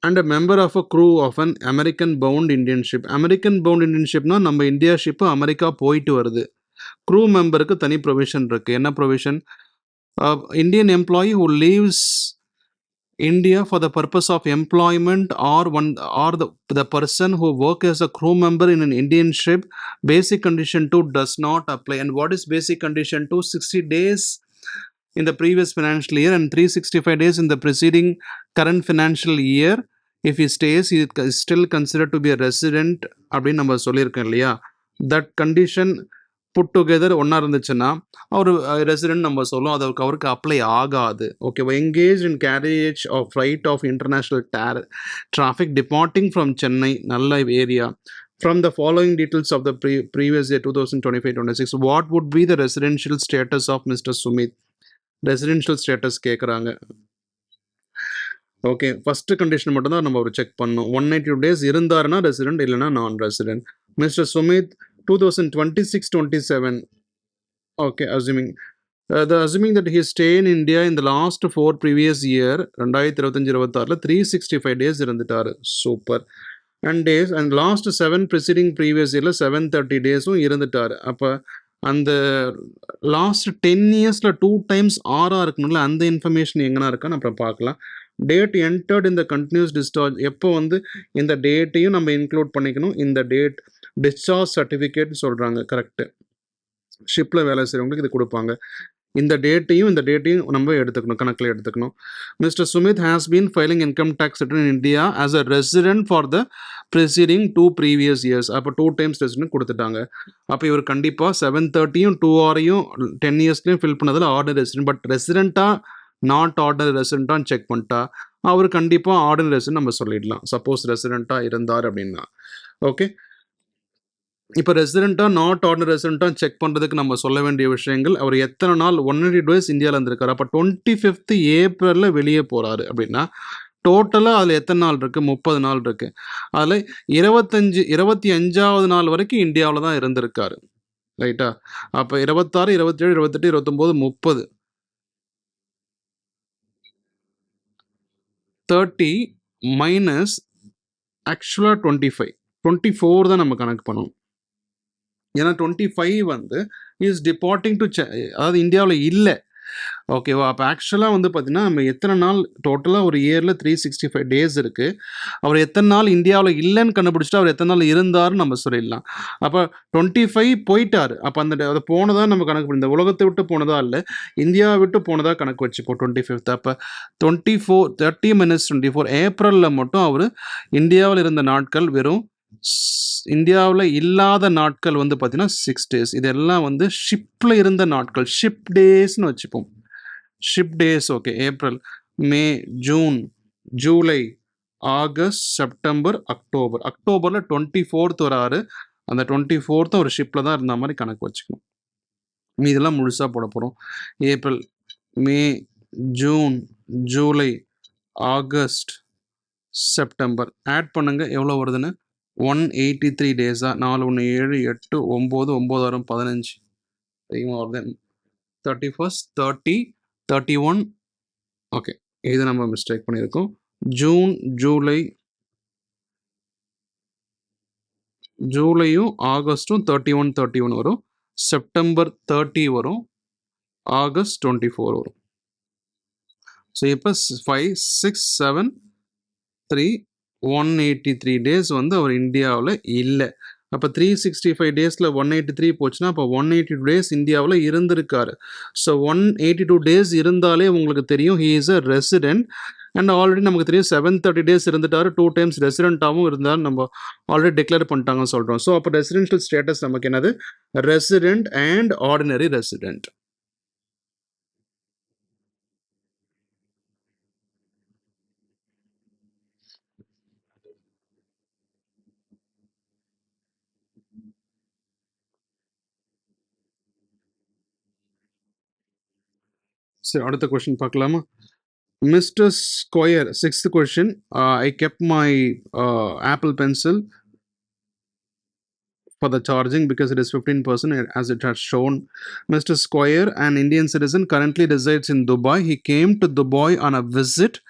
and a member of a crew of an American-bound Indian ship. American-bound Indian shipனா நம்ம இந்தியா ஷிப்பு அமெரிக்கா போயிட்டு வருது. Crew மெம்பருக்கு தனி provision இருக்குது. என்ன provision? Indian employee who leaves India for the purpose of employment or the person who work as a crew member in an Indian ship, basic condition 2 does not apply. And what is basic condition 2? 60 days in the previous financial year and 365 days in the preceding current financial year. If he stays, he is still considered to be a resident அப்படின்னு நம்ம சொல்லியிருக்கோம் இல்லையா? That condition put together ஒன்றா இருந்துச்சுன்னா அவர் resident நம்ம சொல்லுவோம், அது அவருக்கு அப்ளை ஆகாது. ஓகேவா? Engage in carriage of flight of international traffic departing from Chennai, நல்ல area. From the following details of the previous year 2025-26, what would be the residential status of Mr. Sumit? Residential status கேட்குறாங்க. Okay, first condition மட்டும் தான் நம்ம ஒரு check பண்ணணும். 182 days இருந்தாருன்னா resident, இல்லைன்னா non resident. Mister Sumit 2026-27, okay, assuming assuming that he stay in India in the last 4 previous year, 2025-26ல 365 days இருந்துட்டாரு. Super. And days and last 7 preceding previous yearல 730 டேஸும் இருந்துட்டாரு. அப்போ அந்த லாஸ்ட் 10 இயர்ஸில் 2 times ஆறாக இருக்கணும்ல, அந்த இன்ஃபர்மேஷன் எங்கன்னா இருக்கான்னு அப்புறம் பார்க்கலாம். டேட் என்டர்ட் இந்த கண்டினியூஸ் டிஸ்சார்ஜ், எப்போ வந்து இந்த டேட்டையும் நம்ம இன்க்ளூட் பண்ணிக்கணும். இந்த டேட் டிஸ்சார்ஜ் சர்டிஃபிகேட்னு சொல்கிறாங்க, கரெக்டு. ஷிப்பில் வேலை செய்கிறவங்களுக்கு இது கொடுப்பாங்க. இந்த டேட்டையும் நம்ம எடுத்துக்கணும், கணக்கில் எடுத்துக்கணும். Mister Sumit has been filing income tax return in India as a resident for the preceding 2 previous years. அப்போ 2 times ரெசிடென்ட் கொடுத்துட்டாங்க. அப்போ இவர் கண்டிப்பாக 730யும் 2 10 இயர்ஸ்லையும் ஃபில் பண்ணதில் ஆர்டினரி ரெசிடென்ட். பட் ரெசிடென்ட்டாக நாட் ஆர்டினரி ரெசிடென்ட்டான்னு செக் பண்ணிட்டா அவர் கண்டிப்பாக ஆர்டினரி ரெசிடென்ட் நம்ம சொல்லிடலாம், சப்போஸ் ரெசிடென்ட்டாக இருந்தார் அப்படின்னா. ஓகே, இப்போ ரெசிடென்ட்டாக நாட் ஆர்டினரி ரெசிடென்ட்டாக செக் பண்ணுறதுக்கு நம்ம சொல்ல வேண்டிய விஷயங்கள், அவர் எத்தனை நாள் 180 டேஸ் இந்தியாவில் இருந்திருக்காரு. அப்போ 25th ஏப்ரலில் வெளியே போகிறாரு அப்படின்னா டோட்டலாக அதில் எத்தனை நாள் இருக்குது? 30 நாள் இருக்குது. அதில் 25வது நாள் வரைக்கும் இந்தியாவில் தான் இருந்திருக்காரு, ரைட்டா? அப்போ 26, 27, 28, 29, 30, 30 மைனஸ் ஆக்சுவலாக 24 தான் நம்ம கணக்கு பண்ணணும். ஏன்னா 25 வந்து இஸ் டிபார்ட்டிங் டு அதாவது இந்தியாவில் இல்லை, ஓகேவா? அப்போ ஆக்சுவலாக வந்து பார்த்தீங்கன்னா நம்ம எத்தனை நாள் டோட்டலாக ஒரு இயரில் 365 டேஸ் இருக்குது. அவர் எத்தனை நாள் இந்தியாவில் இல்லைன்னு கண்டுபிடிச்சிட்டு அவர் எத்தனை நாள் இருந்தாருன்னு நம்ம சொல்லிடலாம். அப்போ 25 போயிட்டார். அப்போ அந்த அதை போனதா நம்ம கணக்கு பண்ணி, இந்த உலகத்தை விட்டு போனதா இல்லை, இந்தியாவை விட்டு போனதா கணக்கு வச்சுப்போம் 25th. அப்போ 24 30 minus 24 ஏப்ரலில் மட்டும் அவர் இந்தியாவில் இருந்த நாட்கள் வெறும் இந்தியாவில் இல்லாத நாட்கள் வந்து பார்த்தீங்கன்னா 6 days. இதெல்லாம் வந்து ஷிப்பில் இருந்த நாட்கள், ஷிப் டேஸ்ன்னு வச்சுப்போம். Ship days, okay. April, May, June, July, August, September, October. அக்டோபரில் 24th வராரு. அந்த 24th ஒரு ஷிப்பில் தான் இருந்த மாதிரி கணக்கு வச்சுக்கணும். இதெல்லாம் முழுசாக போட போகிறோம். April, May, June, July, August, September add பண்ணுங்க, எவ்வளோ வருதுன்னு. 183 டேஸா? 4 1 7 8 9 9 15 அதிகமாக வருது. 31st 30 31, ஓகே, இது நம்ம மிஸ்டேக் பண்ணியிருக்கோம். ஜூன், ஜூலையும் ஆகஸ்ட்டும் 31 31 வரும். செப்டம்பர் 30 வரும். ஆகஸ்ட் 24 வரும். ஸோ இப்போ 5 6 7 3 183 டேஸ் வந்து அவர் இந்தியாவில் இல்லை. அப்போ 365 டேஸில் 183 போச்சுன்னா அப்போ 182 டேஸ் இந்தியாவில் இருந்திருக்காரு. ஸோ 182 டேஸ் இருந்தாலே உங்களுக்கு தெரியும் he is a resident. And already நமக்கு தெரியும் 730 டேஸ் இருந்துட்டாரு, 2 times ரெசிடென்ட்டாகவும் இருந்தால் நம்ம ஆல்ரெடி டிக்ளேர் பண்ணிட்டாங்கன்னு சொல்கிறோம். ஸோ அப்போ ரெசிடென்ஷியல் ஸ்டேட்டஸ் நமக்கு என்னது? Resident and ordinary resident. சரி, அடுத்த கொஸ்டின் பார்க்கலாமா? Mr. Squire, 6th question. I kept my Apple Pencil for the charging because it is 15% as it has shown. Mr. Squire, an Indian citizen, currently resides in Dubai. He came to Dubai on a visit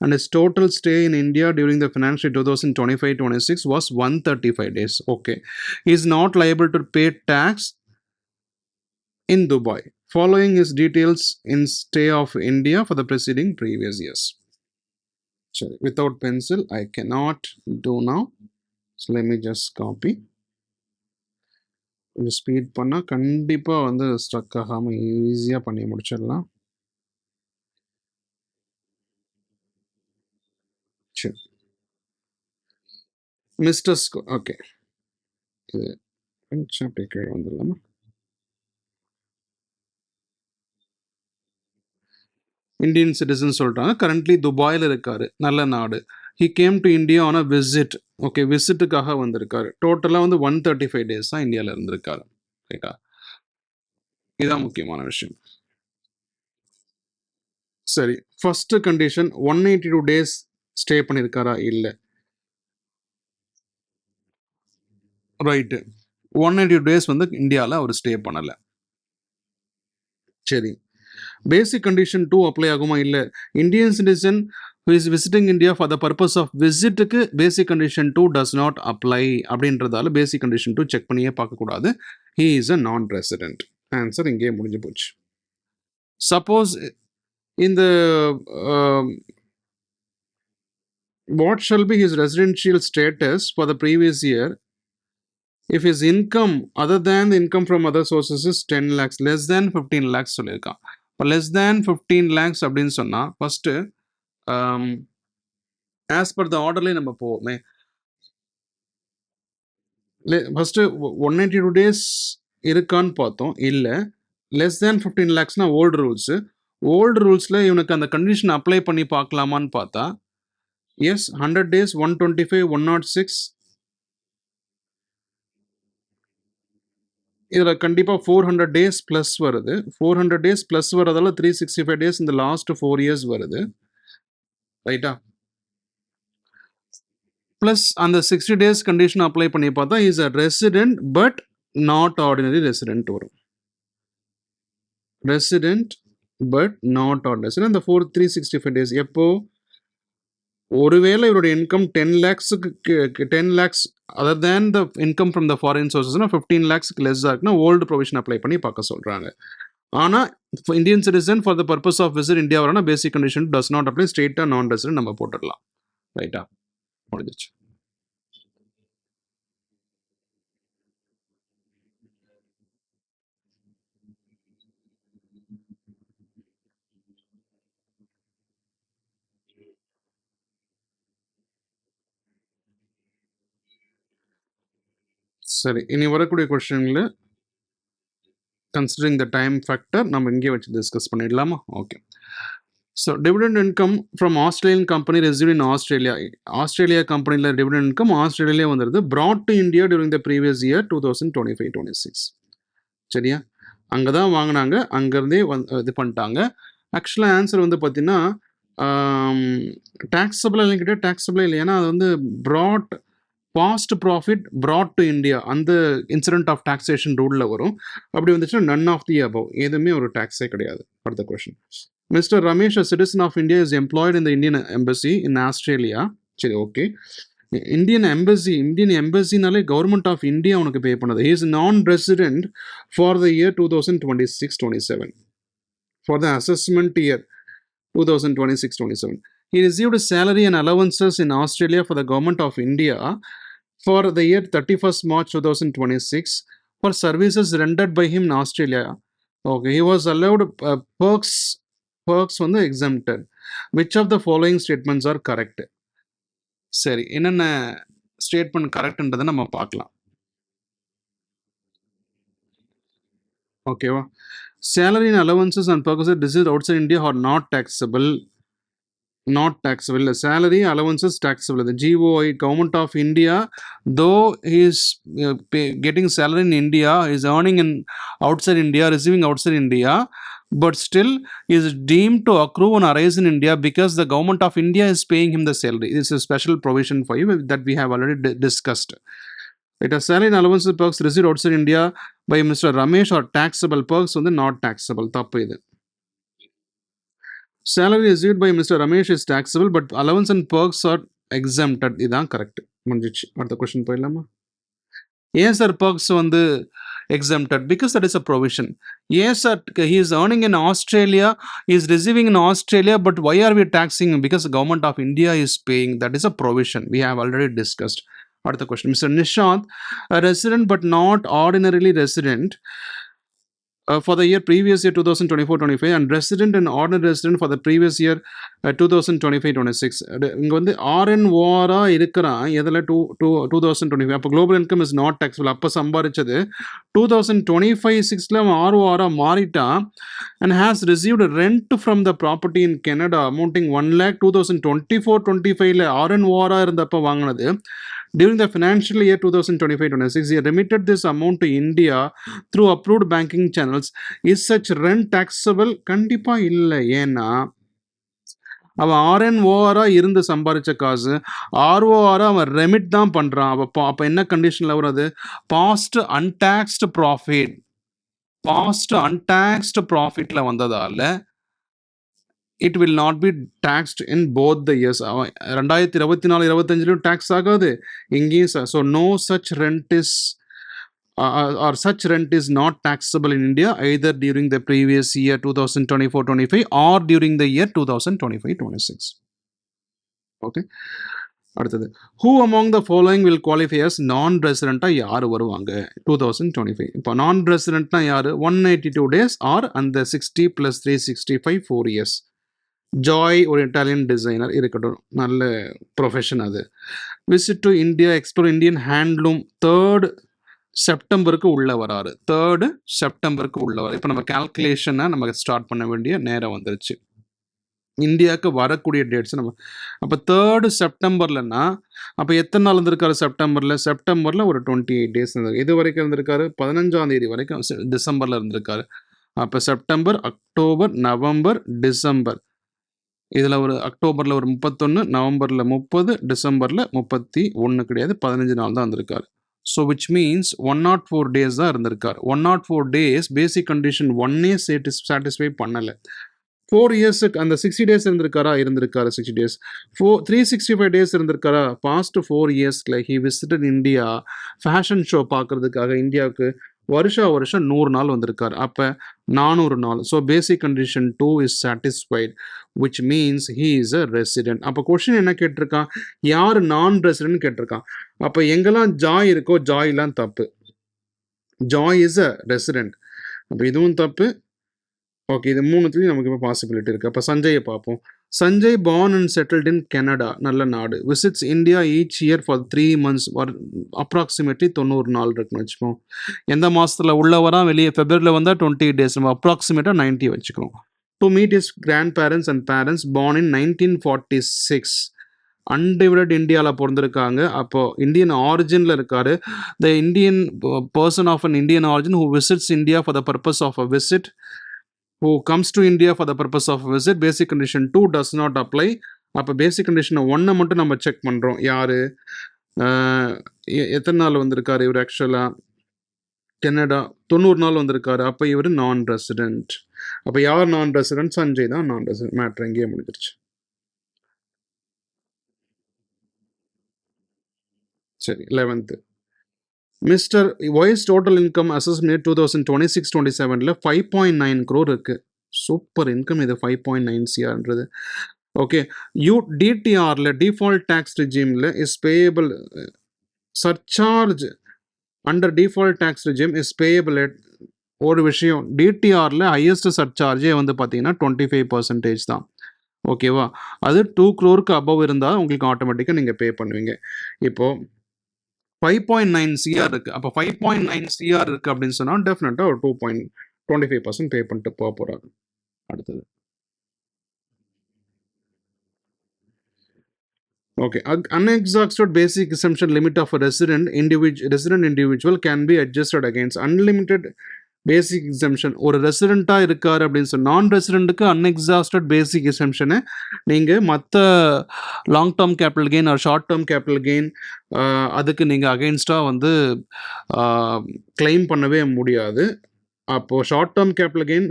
and his total stay in India during the financial 2025-26 was 135 days. Okay. He is not liable to pay tax in Dubai, following his details in stay of India for the preceding previous years. Sorry, without pencil I cannot do now. So let me just copy. கொஞ்சம் speed பண்ணால் கண்டிப்பாக வந்து struck ஆகாமல் ஈஸியாக பண்ணி முடிச்சிடலாம். சரி, mister okay, இது கொஞ்சம் அப்படியே கீழே வந்துடலாமா? இந்தியன் சிட்டிசன் சொல்கிறாங்க, கரண்ட்லி துபாயில் இருக்காரு, நல்ல நாடு. He came to India on a visit. Okay, விசிட்டுக்காக வந்திருக்காரு. டோட்டலாக வந்து 135 டேஸ் தான் இந்தியாவில் இருந்திருக்காரு, ரைட்டா? இதுதான் முக்கியமான விஷயம். சரி, ஃபர்ஸ்ட் கண்டிஷன் 182 டேஸ் ஸ்டே பண்ணியிருக்காரா? இல்லை. ரைட்டு. 182 டேஸ் வந்து இந்தியாவில் அவர் ஸ்டே பண்ணலை. சரி, பேசிக் கண்டிஷன் 2 அப்ளை ஆகுமா? இல்லை. Indian citizen who is visiting India for the purpose of விசிட்டுக்கு basic condition 2 does not apply அப்படின்றதால பேசிக் கண்டிஷன் 2 செக் பண்ணியே பார்க்கக்கூடாது. he is a non resident. Answer இங்கே முடிஞ்சு போச்சு. சப்போஸ் இந்த what shall be his residential status for the previous year if his income other than the income from other sources is 10 lakhs, less than 15 lakhs சொல்லியிருக்கான். இப்போ less than 15 lakhs அப்படின்னு சொன்னால் first as per the ஆர்டர்லேயே நம்ம போவோமே. First 182 days இருக்கான்னு பார்த்தோம். இல்லை. லெஸ் தேன் 15 லேக்ஸ்னால் ஓல்டு ரூல்ஸு. ஓல்டு ரூல்ஸில் இவனுக்கு அந்த கண்டிஷன் அப்ளை பண்ணி பார்க்கலாமான்னு பார்த்தா எஸ் 100 டேஸ் 125 106 இதில் கண்டிப்பாக 400 டேஸ் ப்ளஸ் வருது. 400 டேஸ் ப்ளஸ் வரதால 365 டேஸ் இந்த லாஸ்ட் 4 இயர்ஸ் வருது. ரைட்டா? ப்ளஸ் அந்த 60 டேஸ் கண்டிஷன் அப்ளை பண்ணி பார்த்தா is a resident but not ordinary resident வரும். Resident but not ordinary. இந்த 365 டேஸ் எப்போ? ஒருவேளை இவருடைய இன்கம் 10 லேக்ஸுக்கு 10 lakhs other than the income from the foreign சோர்சஸ்னா 15 லேக்ஸ்க்கு லெஸ்ஸாக இருக்குன்னா ஓல்டு ப்ரொவிஷன் அப்ளை பண்ணி பார்க்க சொல்கிறாங்க. ஆனால் Indian citizen for the purpose of visit India வரனா basic condition does not apply, ஸ்டேட்டாக நான் ரெசிடென்ட் நம்ம போட்டுடலாம். ரைட்டா? முடிஞ்சிச்சு. சரி, இனி வரக்கூடிய கொஸ்டின்ல கன்சிடரிங் த டைம் ஃபேக்டர் நம்ம இங்கே வச்சு டிஸ்கஸ் பண்ணிடலாமா? Okay. So dividend income from Australian company resident in Australia. Australia கம்பெனியில் டிவிடெண்ட் இன்கம் ஆஸ்திரேலியாவிலே வந்துடுது. brought to India during the previous year 2025-26. சரியா? அங்கே தான் வாங்கினாங்க, அங்கேருந்தே இது பண்ணிட்டாங்க. ஆக்சுவலாக ஆன்சர் வந்து பார்த்தீங்கன்னா டேக்ஸபிள் இல்லைன்னு டேக்ஸபிள் இல்லை. ஏன்னா அது வந்து brought past profit brought to India அந்த இன்சிடென்ட் ஆஃப் டாக்ஸேஷன் ரூலில் வரும். அப்படி வந்துச்சுன்னா நன் ஆஃப் தி அபவ், எதுவுமே ஒரு டேக்ஸே கிடையாது. அடுத்த question. Mister Ramesh, a citizen of India, is employed in the Indian Embassy in Australia. சரி, ஓகே. இந்தியன் எம்பசினாலே கவர்மெண்ட் ஆஃப் இந்தியா உனக்கு பே பண்ணது. he is non resident for the year 2026-27 for the assessment year 2026-27. He received salary and allowances in Australia for the government of India for the year 31st March 2026 for services rendered by him in Australia. Okay, he was allowed perks வந்து exempted. Which of the following statements are correct? சரி, என்னென்ன statement கரெக்ட்ன்றதை நம்ம பார்க்கலாம். ஓகேவா? salary and allowances and perks received outside India are not taxable. Not taxable. Salary allowances taxable. The GOI, government of India, though he is getting salary in India, is earning in outside India, receiving outside India, but still is deemed to accrue and arise in India because the government of India is paying him the salary. This is a special provision for you that we have already discussed. It is salary and allowances perks received outside India by Mr. Ramesh or taxable perks வந்து not taxable. தப்பு இது. Salary received by Mr. Ramesh is taxable, but allowance and perks are exempted. இதுதான் correct. முடிஞ்சிச்சு. அடுத்த question போயிடலாமா? ஏன் sir perks வந்து exempted? Because that is a provision. Yes sir, he is earning in Australia, he is receiving in Australia, but why are we taxing him? Because the government of India is paying. That is a provision. We have already discussed. அடுத்த question. Mr. Nishant, a resident but not ordinarily resident for the year previous year 2024-25 and resident and ordinary resident for the previous year 2025-26. இங்கே வந்து RNORA இருக்கிறான். எதில் 2025. அப்போ global income is not taxable. அப்போ சம்பாதிச்சது 2025-6 RORA மாறிட்டான் and has received rent from the property in Canada amounting 1 lakh 2024-25 RNORA இருந்தப்போ வாங்கினது. During the financial year 2025-26, he remitted this amount to India through approved banking channels. Is such rent taxable? கண்டிப்பா இல்லை. ஏன்னா அவன் ஆர்என்ஓஆரா இருந்து சம்பாதிச்ச காசு ஆர்ஓஆரா அவன் ரெமிட் தான் பண்றான். அப்ப என்ன கண்டிஷன்ல வரும் அது? Past untaxed profit. Past untaxed ப்ராஃபிட்ல வந்ததால it will not be taxed in both the years. 2024-25 tax ஆகாது, இங்கேயும். So no such rent is or such rent is not taxable in India either during the previous year 2024-25 or during the year 2025-26. Okay. அடுத்தது, who among the following will qualify as non-resident? யார் வருவாங்க 2025? இப்போ non-residentனா யாரு? 182 days or அந்த 60 plus 365 4 years. Joy ஒரு Italian designer இருக்கட்டும், நல்ல profession அது. Visit to India, explore Indian handloom, 3rd செப்டம்பருக்கு உள்ள வராரு. 3rd செப்டம்பருக்கு உள்ள வர. இப்போ நம்ம கால்குலேஷனை நம்ம ஸ்டார்ட் பண்ண வேண்டிய நேரம் வந்துருச்சு. இந்தியாவுக்கு வரக்கூடிய டேட்ஸ் நம்ம அப்போ 3rd செப்டம்பர்லன்னா அப்போ எத்தனை நாள் இருந்திருக்காரு செப்டம்பரில் ஒரு 28 டேஸ் இருந்திருக்கு. இது வரைக்கும் இருந்திருக்காரு 15ஆம் தேதி வரைக்கும் டிசம்பரில் இருந்திருக்காரு. அப்போ செப்டம்பர், அக்டோபர், நவம்பர், டிசம்பர். இதில் ஒரு அக்டோபரில் ஒரு 31, நவம்பரில் 30, டிசம்பரில் 31 கிடையாது, 15 நாள் தான் இருந்திருக்காரு. ஸோ விச் மீன்ஸ் 104 டேஸ் தான் இருந்திருக்காரு. 104 டேஸ் பேசிக் கண்டிஷன் 1ஏ சாட்டிஸ்ஃபை பண்ணலை. 4 இயர்ஸுக்கு அந்த 60 டேஸ் இருந்திருக்காரு 60 டேஸ். 365 டேஸ் இருந்திருக்காரா? பாஸ்ட் 4 இயர்ஸில் he visited India fashion show பார்க்கறதுக்காக இந்தியாவுக்கு வருஷம் 100 நாள் வந்திருக்காரு. அப்போ 400 நாள். So basic condition 2 is satisfied, which means he is a resident. அப்போ கொஸ்டின் என்ன கேட்டிருக்கான்? யார் நான் ரெசிடென்ட் கேட்டிருக்கான். அப்போ எங்கெல்லாம் ஜாய் இருக்கோ ஜாய்லாம் தப்பு. Joy is a resident. அப்போ இதுவும் தப்பு. ஓகே, இது மூணுத்துலேயும் நமக்கு இப்போ பாசிபிலிட்டி இருக்குது. அப்போ சஞ்சயை பார்ப்போம். Sanjay born and settled in Canada, நல்ல நாடு. Visits India each year for 3 months, approximately 90 நாள் இருக்குன்னு வச்சுப்போம். எந்த மாதத்தில் உள்ள வரா, வெளியே ஃபெப்ரவரியில் வந்தால் 20 டேஸ், நம்ம அப்ராக்சிமேட்டாக 90 வச்சுக்கிறோம். To meet his grandparents and parents born in 1946. Undivided இந்தியாவில் பிறந்திருக்காங்க. அப்போது இந்தியன் ஆரிஜினில் இருக்கார். The Indian person of an Indian origin who visits India for the purpose of a visit, who comes to India for the purpose of visit. Basic condition 2 does not apply. அப்போ பேசிக் condition 1 மட்டும் நம்ம check பண்ணுறோம். யார் எத்தனை நாள் வந்திருக்காரு இவர்? ஆக்சுவலாக கனடா 90 நாள் வந்திருக்காரு. அப்போ இவர் நான் ரெசிடென்ட். அப்போ யார் நான் ரெசிடென்ட்? சஞ்சய் தான் நான் ரெசிடென்ட். மேட்ரு எங்கேயே முடிஞ்சிருச்சு. சரி, 11th. மிஸ்டர் வாய்ஸ் டோட்டல் இன்கம் அசஸ்மெண்ட் 2026-27 5.9 crore இருக்குது. சூப்பர் இன்கம் இது, 5.9 crன்றது. ஓகே, டிடிஆரில் டிஃபால்ட் டேக்ஸ் ரிஜிமில் is payable surcharge under default tax regime is payable. ஒரு விஷயம், டிடிஆரில் ஹையஸ்ட் சர்சார்ஜே வந்து பார்த்தீங்கன்னா 25% தான். ஓகேவா? அது 2 crore அபவ் இருந்தால் உங்களுக்கு ஆட்டோமேட்டிக்காக நீங்கள் பே பண்ணுவீங்க. இப்போது 5.9 CR இருக்குது. அப்போ 5.9 CR இருக்குது அப்படின்னு சொன்னால் டெஃபினட்டாக ஒரு 2.25% பே பண்ணிட்டு போக போகிறாங்க. அடுத்தது, okay, unexhausted basic exemption limit of a resident individual can be adjusted against unlimited basic exemption. ஒரு ரெசிடெண்ட்டாக இருக்கார் அப்படின்னு சொன்னால் நான் ரெசிடெண்ட்டுக்கு அன்எக்ஸாஸ்டட் பேசிக் எக்ஸம்ஷனை நீங்கள் மற்ற long term capital gain R short term capital gain அதுக்கு நீங்கள் அகெயின்ஸ்டாக வந்து கிளைம் பண்ணவே முடியாது. அப்போது short term capital gain,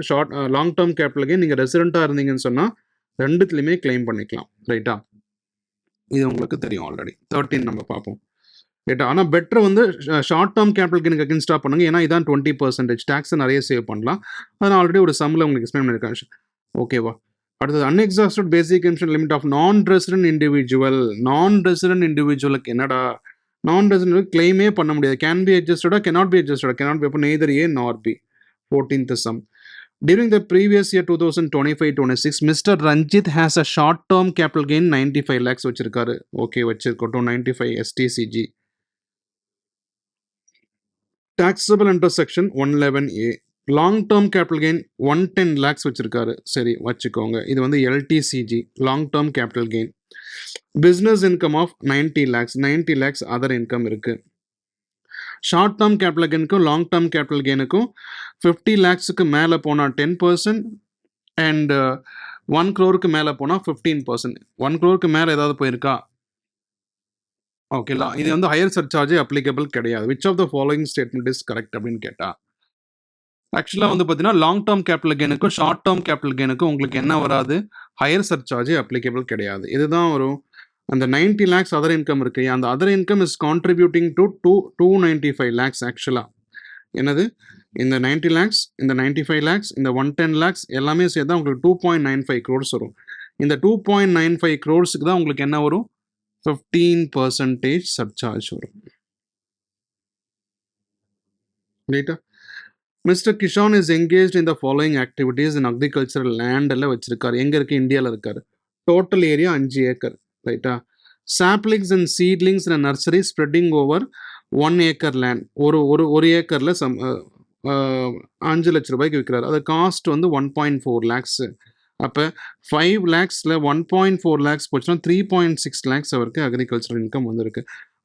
long term capital gain நீங்கள் ரெசிடெண்ட்டாக இருந்தீங்கன்னு சொன்னால் ரெண்டுத்துலேயுமே கிளைம் பண்ணிக்கலாம். ரைட்டா? இது உங்களுக்கு தெரியும் ஆல்ரெடி. 13 நம்ம பார்ப்போம். ரைட்டா? ஆனால் பெட்டர் வந்து ஷார்ட் டேர்ம் கேபிட்டல் கெயினுக்கு அகெயின்ஸ்டாக பண்ணுங்க. ஏன்னா இதான் 20% டேக்ஸை நிறைய சேவ் பண்ணலாம். அதை நான் ஆல்ரெடி ஒரு சம்மில் உங்களுக்கு எக்ஸ்பிளைன் பண்ணியிருக்கேன். ஓகேவா? அடுத்தது, unexhausted basic income limit of non resident individual. Non resident இண்டிவிஜுவலுக்கு என்னடா? நான் ரெசிடென்ட் கிளைமே பண்ண முடியாது. கேன் பி அட்ஜஸ்டடா, cannot be adjusted, cannot be, அப்போ neither A nor B. 14th sum. During the previous year 2025-26, Mr. Ranjit has a short-term capital gain 95 lakhs வச்சிருக்காரு. Okay, வச்சிருக்கட்டும். 95 STCG. Taxable intersection 111A. Long-term capital gain 110 lakhs வச்சிருக்காரு. சரி, வச்சுக்கோங்க. இது வந்து LTCG, long-term capital gain. Business income of 90 lakhs. 90 lakhs other income இருக்குது. Short term capital கெயினுக்கும் long term capital கெயினுக்கும் 50 lakhsக்கு மேலே போனால் 10% அண்ட் 1 crore மேலே போனால் 15%. 1 crore மேலே ஏதாவது போயிருக்கா? ஓகேங்களா? இது வந்து ஹையர் சர்சார்ஜ் அப்ளிகபிள் கிடையாது. Which of the following statement is correct அப்படின்னு கேட்டா, ஆக்சுவலாக வந்து பார்த்தீங்கன்னா லாங் டேர்ம் கேபிட்டல் கெயினுக்கும் ஷார்ட் டேர்ம் கேபிட்டல் கெயினுக்கும் உங்களுக்கு என்ன வராது, ஹையர் சர்சார்ஜ் அப்ளிகபிள் கிடையாது. இதுதான் வரும். அந்த 90 lakhs அதர் இன்கம் இருக்கு, அந்த other income is contributing to 295 lakhs ஆக்சுவலாக. என்னது, இந்த 90 lakhs, இந்த 95 lakhs, இந்த 110 lakhs எல்லாமே சேர்த்தா உங்களுக்கு 2.95 crores வரும். இந்த 2.95 crores தான் உங்களுக்கு என்ன வரும், 15% சர்சார்ஜ் வரும். ரைட்டா? Mister Kishan is engaged in the following activities in agricultural லேண்டில் வச்சிருக்காரு. எங்கே இருக்குது, இந்தியாவில் இருக்காரு. Total area 5 acre. ரைட்டா? Saplings and seedlings in nursery spreading over 1 acre land. ஒரு ஏக்கரில் 5 லட்ச ரூபாய்க்கு விற்கிறாரு. அது காஸ்ட் வந்து 1.4 lakhs. அப்போ 5 lakhsல 1.4 lakhs போச்சுன்னா 3.6 lakhs அவருக்கு அக்ரிகல்ச்சரல் இன்கம் வந்திருக்கு.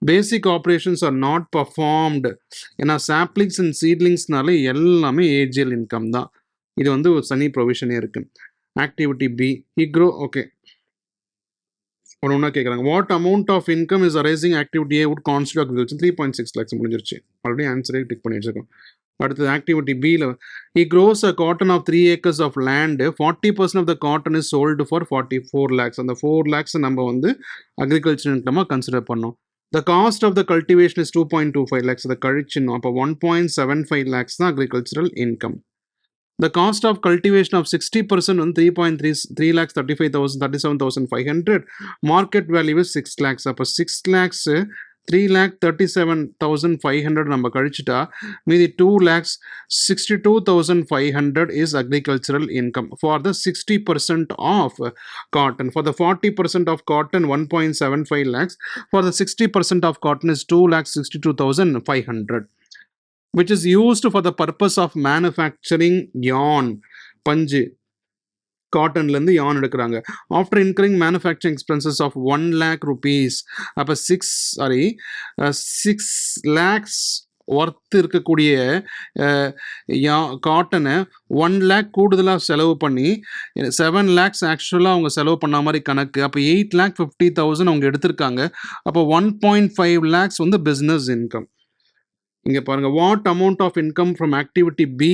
Basic operations are not performed. ஏன்னா சாப்லிங்ஸ் அண்ட் சீட்லிங்ஸ்னால எல்லாமே ஏஜிஎல் இன்கம் தான். இது வந்து ஒரு தனி ப்ரொவிஷனே இருக்கு. Activity B, ஹிக்ரோ. ஓகே, ஒன்றா கேட்குறாங்க. What amount of income is arising activity A would constitute agriculture? 3.6 lakhs முடிஞ்சிருச்சு. ஆல்ரெடி ஆன்சரே டிக் பண்ணி வச்சிருக்கோம். அடுத்தது ஆக்டிவிட்டி பியில், he grows a cotton of 3 acres of land. 40% of the cotton is sold for 44 lakhs. அந்த 4 lakhs நம்ம வந்து agriculture இன்கமாக consider பண்ணோம். The cost of the cultivation is 2.25 lakhs. அதை கழிச்சிடணும். அப்போ 1.75 lakhs தான் agricultural income. The cost of cultivation of 60% வந்து 3 lakhs 37,500. Market value is 6 lakhs. அப்போ 6 lakhs 3,37,500 நம்ம கழிச்சிட்டா மீதி 2,62,500 is agricultural income for the 60% of cotton. For the 40% of cotton 1.75 lakhs. For the 60% of cotton is 2,62,500, which is used for the purpose of manufacturing yarn. பஞ்சு, காட்டன்லேருந்து yarn எடுக்கிறாங்க. After incurring manufacturing expenses of 1 lakh rupees. அப்போ 6 lakhs worth இருக்கக்கூடிய காட்டனை 1 lakh கூடுதலாக செலவு பண்ணி 7 lakhs ஆக்சுவலாக அவங்க செலவு பண்ண மாதிரி கணக்கு. அப்போ 8,50,000 அவங்க எடுத்திருக்காங்க. அப்போ 1.5 lakhs வந்து பிஸ்னஸ் இன்கம். இங்கே பாருங்கள், what amount of income from activity B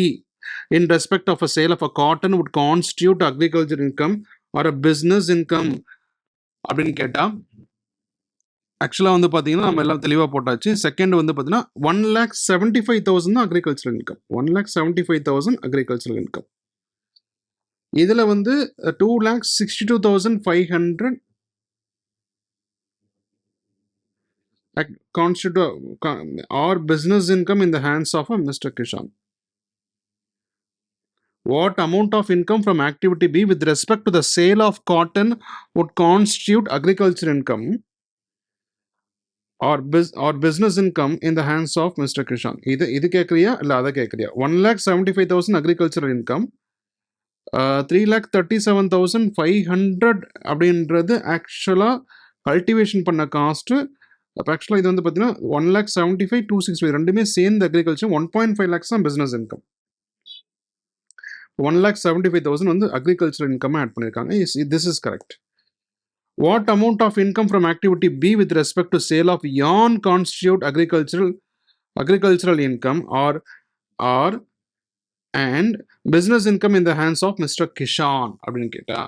in respect of a sale of a cotton would constitute agriculture income or a business income அப்படின்னு கேட்டால், ஆக்சுவலாக வந்து பார்த்தீங்கன்னா நம்ம எல்லாம் தெளிவாக போட்டாச்சு. செகண்ட் வந்து பார்த்தீங்கன்னா 1,75,000 தான் அக்ரிகல்ச்சரல் இன்கம். 1,75,000 agricultural income. இதில் வந்து 2,62,500 constitute or business income in the hands of a Mr. Kishan. What amount of income from activity B with respect to the sale of cotton would constitute agriculture income or business income in the hands of Mr. Kishan? இது கேட்குறியா இல்லை அதை கேட்குறியா? 1,75,000 agricultural income, 3,37,500 அப்படின்றது ஆக்சுவலாக cultivation பண்ண cost. அப்போ ஆக்சுவலாக இது வந்து பார்த்தீங்கன்னா 1,75,265 ரெண்டுமே சேர்ந்து அக்ரிகல்ச்சர். 1.5 lakhs தான் பிஸ்னஸ் இன்கம். 1,75,000 வந்து அக்ரிகல்ச்சர் இன்கம் ஆட் பண்ணியிருக்காங்க. This is correct. What amount of income from activity be with respect to sale of yarn constitute agricultural income or and business income in the hands of mister Kishan அப்படின்னு கேட்டா,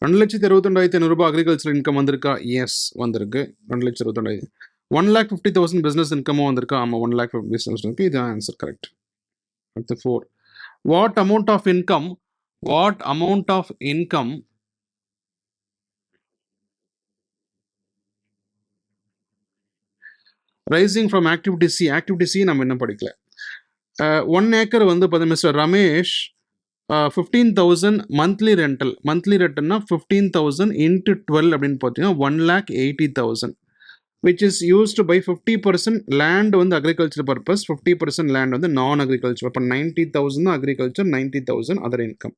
2,62,500 ரூபாய் agriculture income வந்திருக்கா? S, வந்திருக்கு. 2,62,500. 1,50,000 business இன்கமும் வந்திருக்கா? ஆமாம், 1,50,000 business இருக்கு. இதுதான் answer correct. At the 4, what amount of income rising from activity C? Activity C நம்ம இன்னும் படிக்கல. 1 acre வந்து பார்த்தா மிஸ்டர் ரமேஷ் 15,000 மந்த்லி ரெண்டல்னா 15,000 into 12 அப்படின்னு பார்த்தீங்கன்னா 1,80,000, which is used to buy 50% land on the agricultural purpose, 50% land on the non-agricultural. அப்போ 90,000 தான் agriculture, 90,000 other income.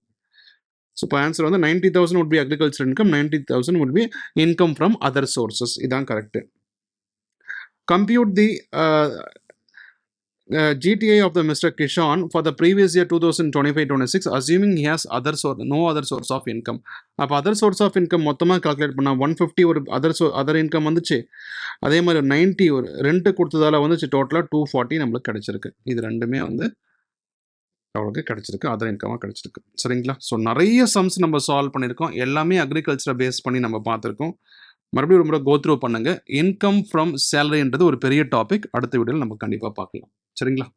So இப்போ ஆன்சர் வந்து 90,000 would be agriculture income, 90,000 would be income from other sources. இதான் correct. Compute the GTA of the Mr. Kishan for the previous year 2025-26, assuming he has no other source of income. அப்போ other source of income மொத்தமாக calculate பண்ணால் 150 ஒரு other income வந்துச்சு. அதே மாதிரி 90 ஒரு rent கொடுத்ததால வந்துச்சு. டோட்டலாக 240 நம்மளுக்கு கிடச்சிருக்கு. இது ரெண்டுமே வந்து அவளுக்கு கிடச்சிருக்கு, அதர் இன்கமாக கிடச்சிருக்கு. சரிங்களா? ஸோ நிறைய சம்ஸ் நம்ம சால்வ் பண்ணியிருக்கோம். எல்லாமே அக்ரிகல்ச்சரை பேஸ் பண்ணி நம்ம பார்த்துருக்கோம். மறுபடியும் ஒரு முறை கோத்ரூ பண்ணுங்க. இன்கம் ஃப்ரம் சேலரின்றது ஒரு பெரிய டாபிக். அடுத்த வீடியோவில் நம்ம கண்டிப்பாக பார்க்கலாம். சரிங்களா?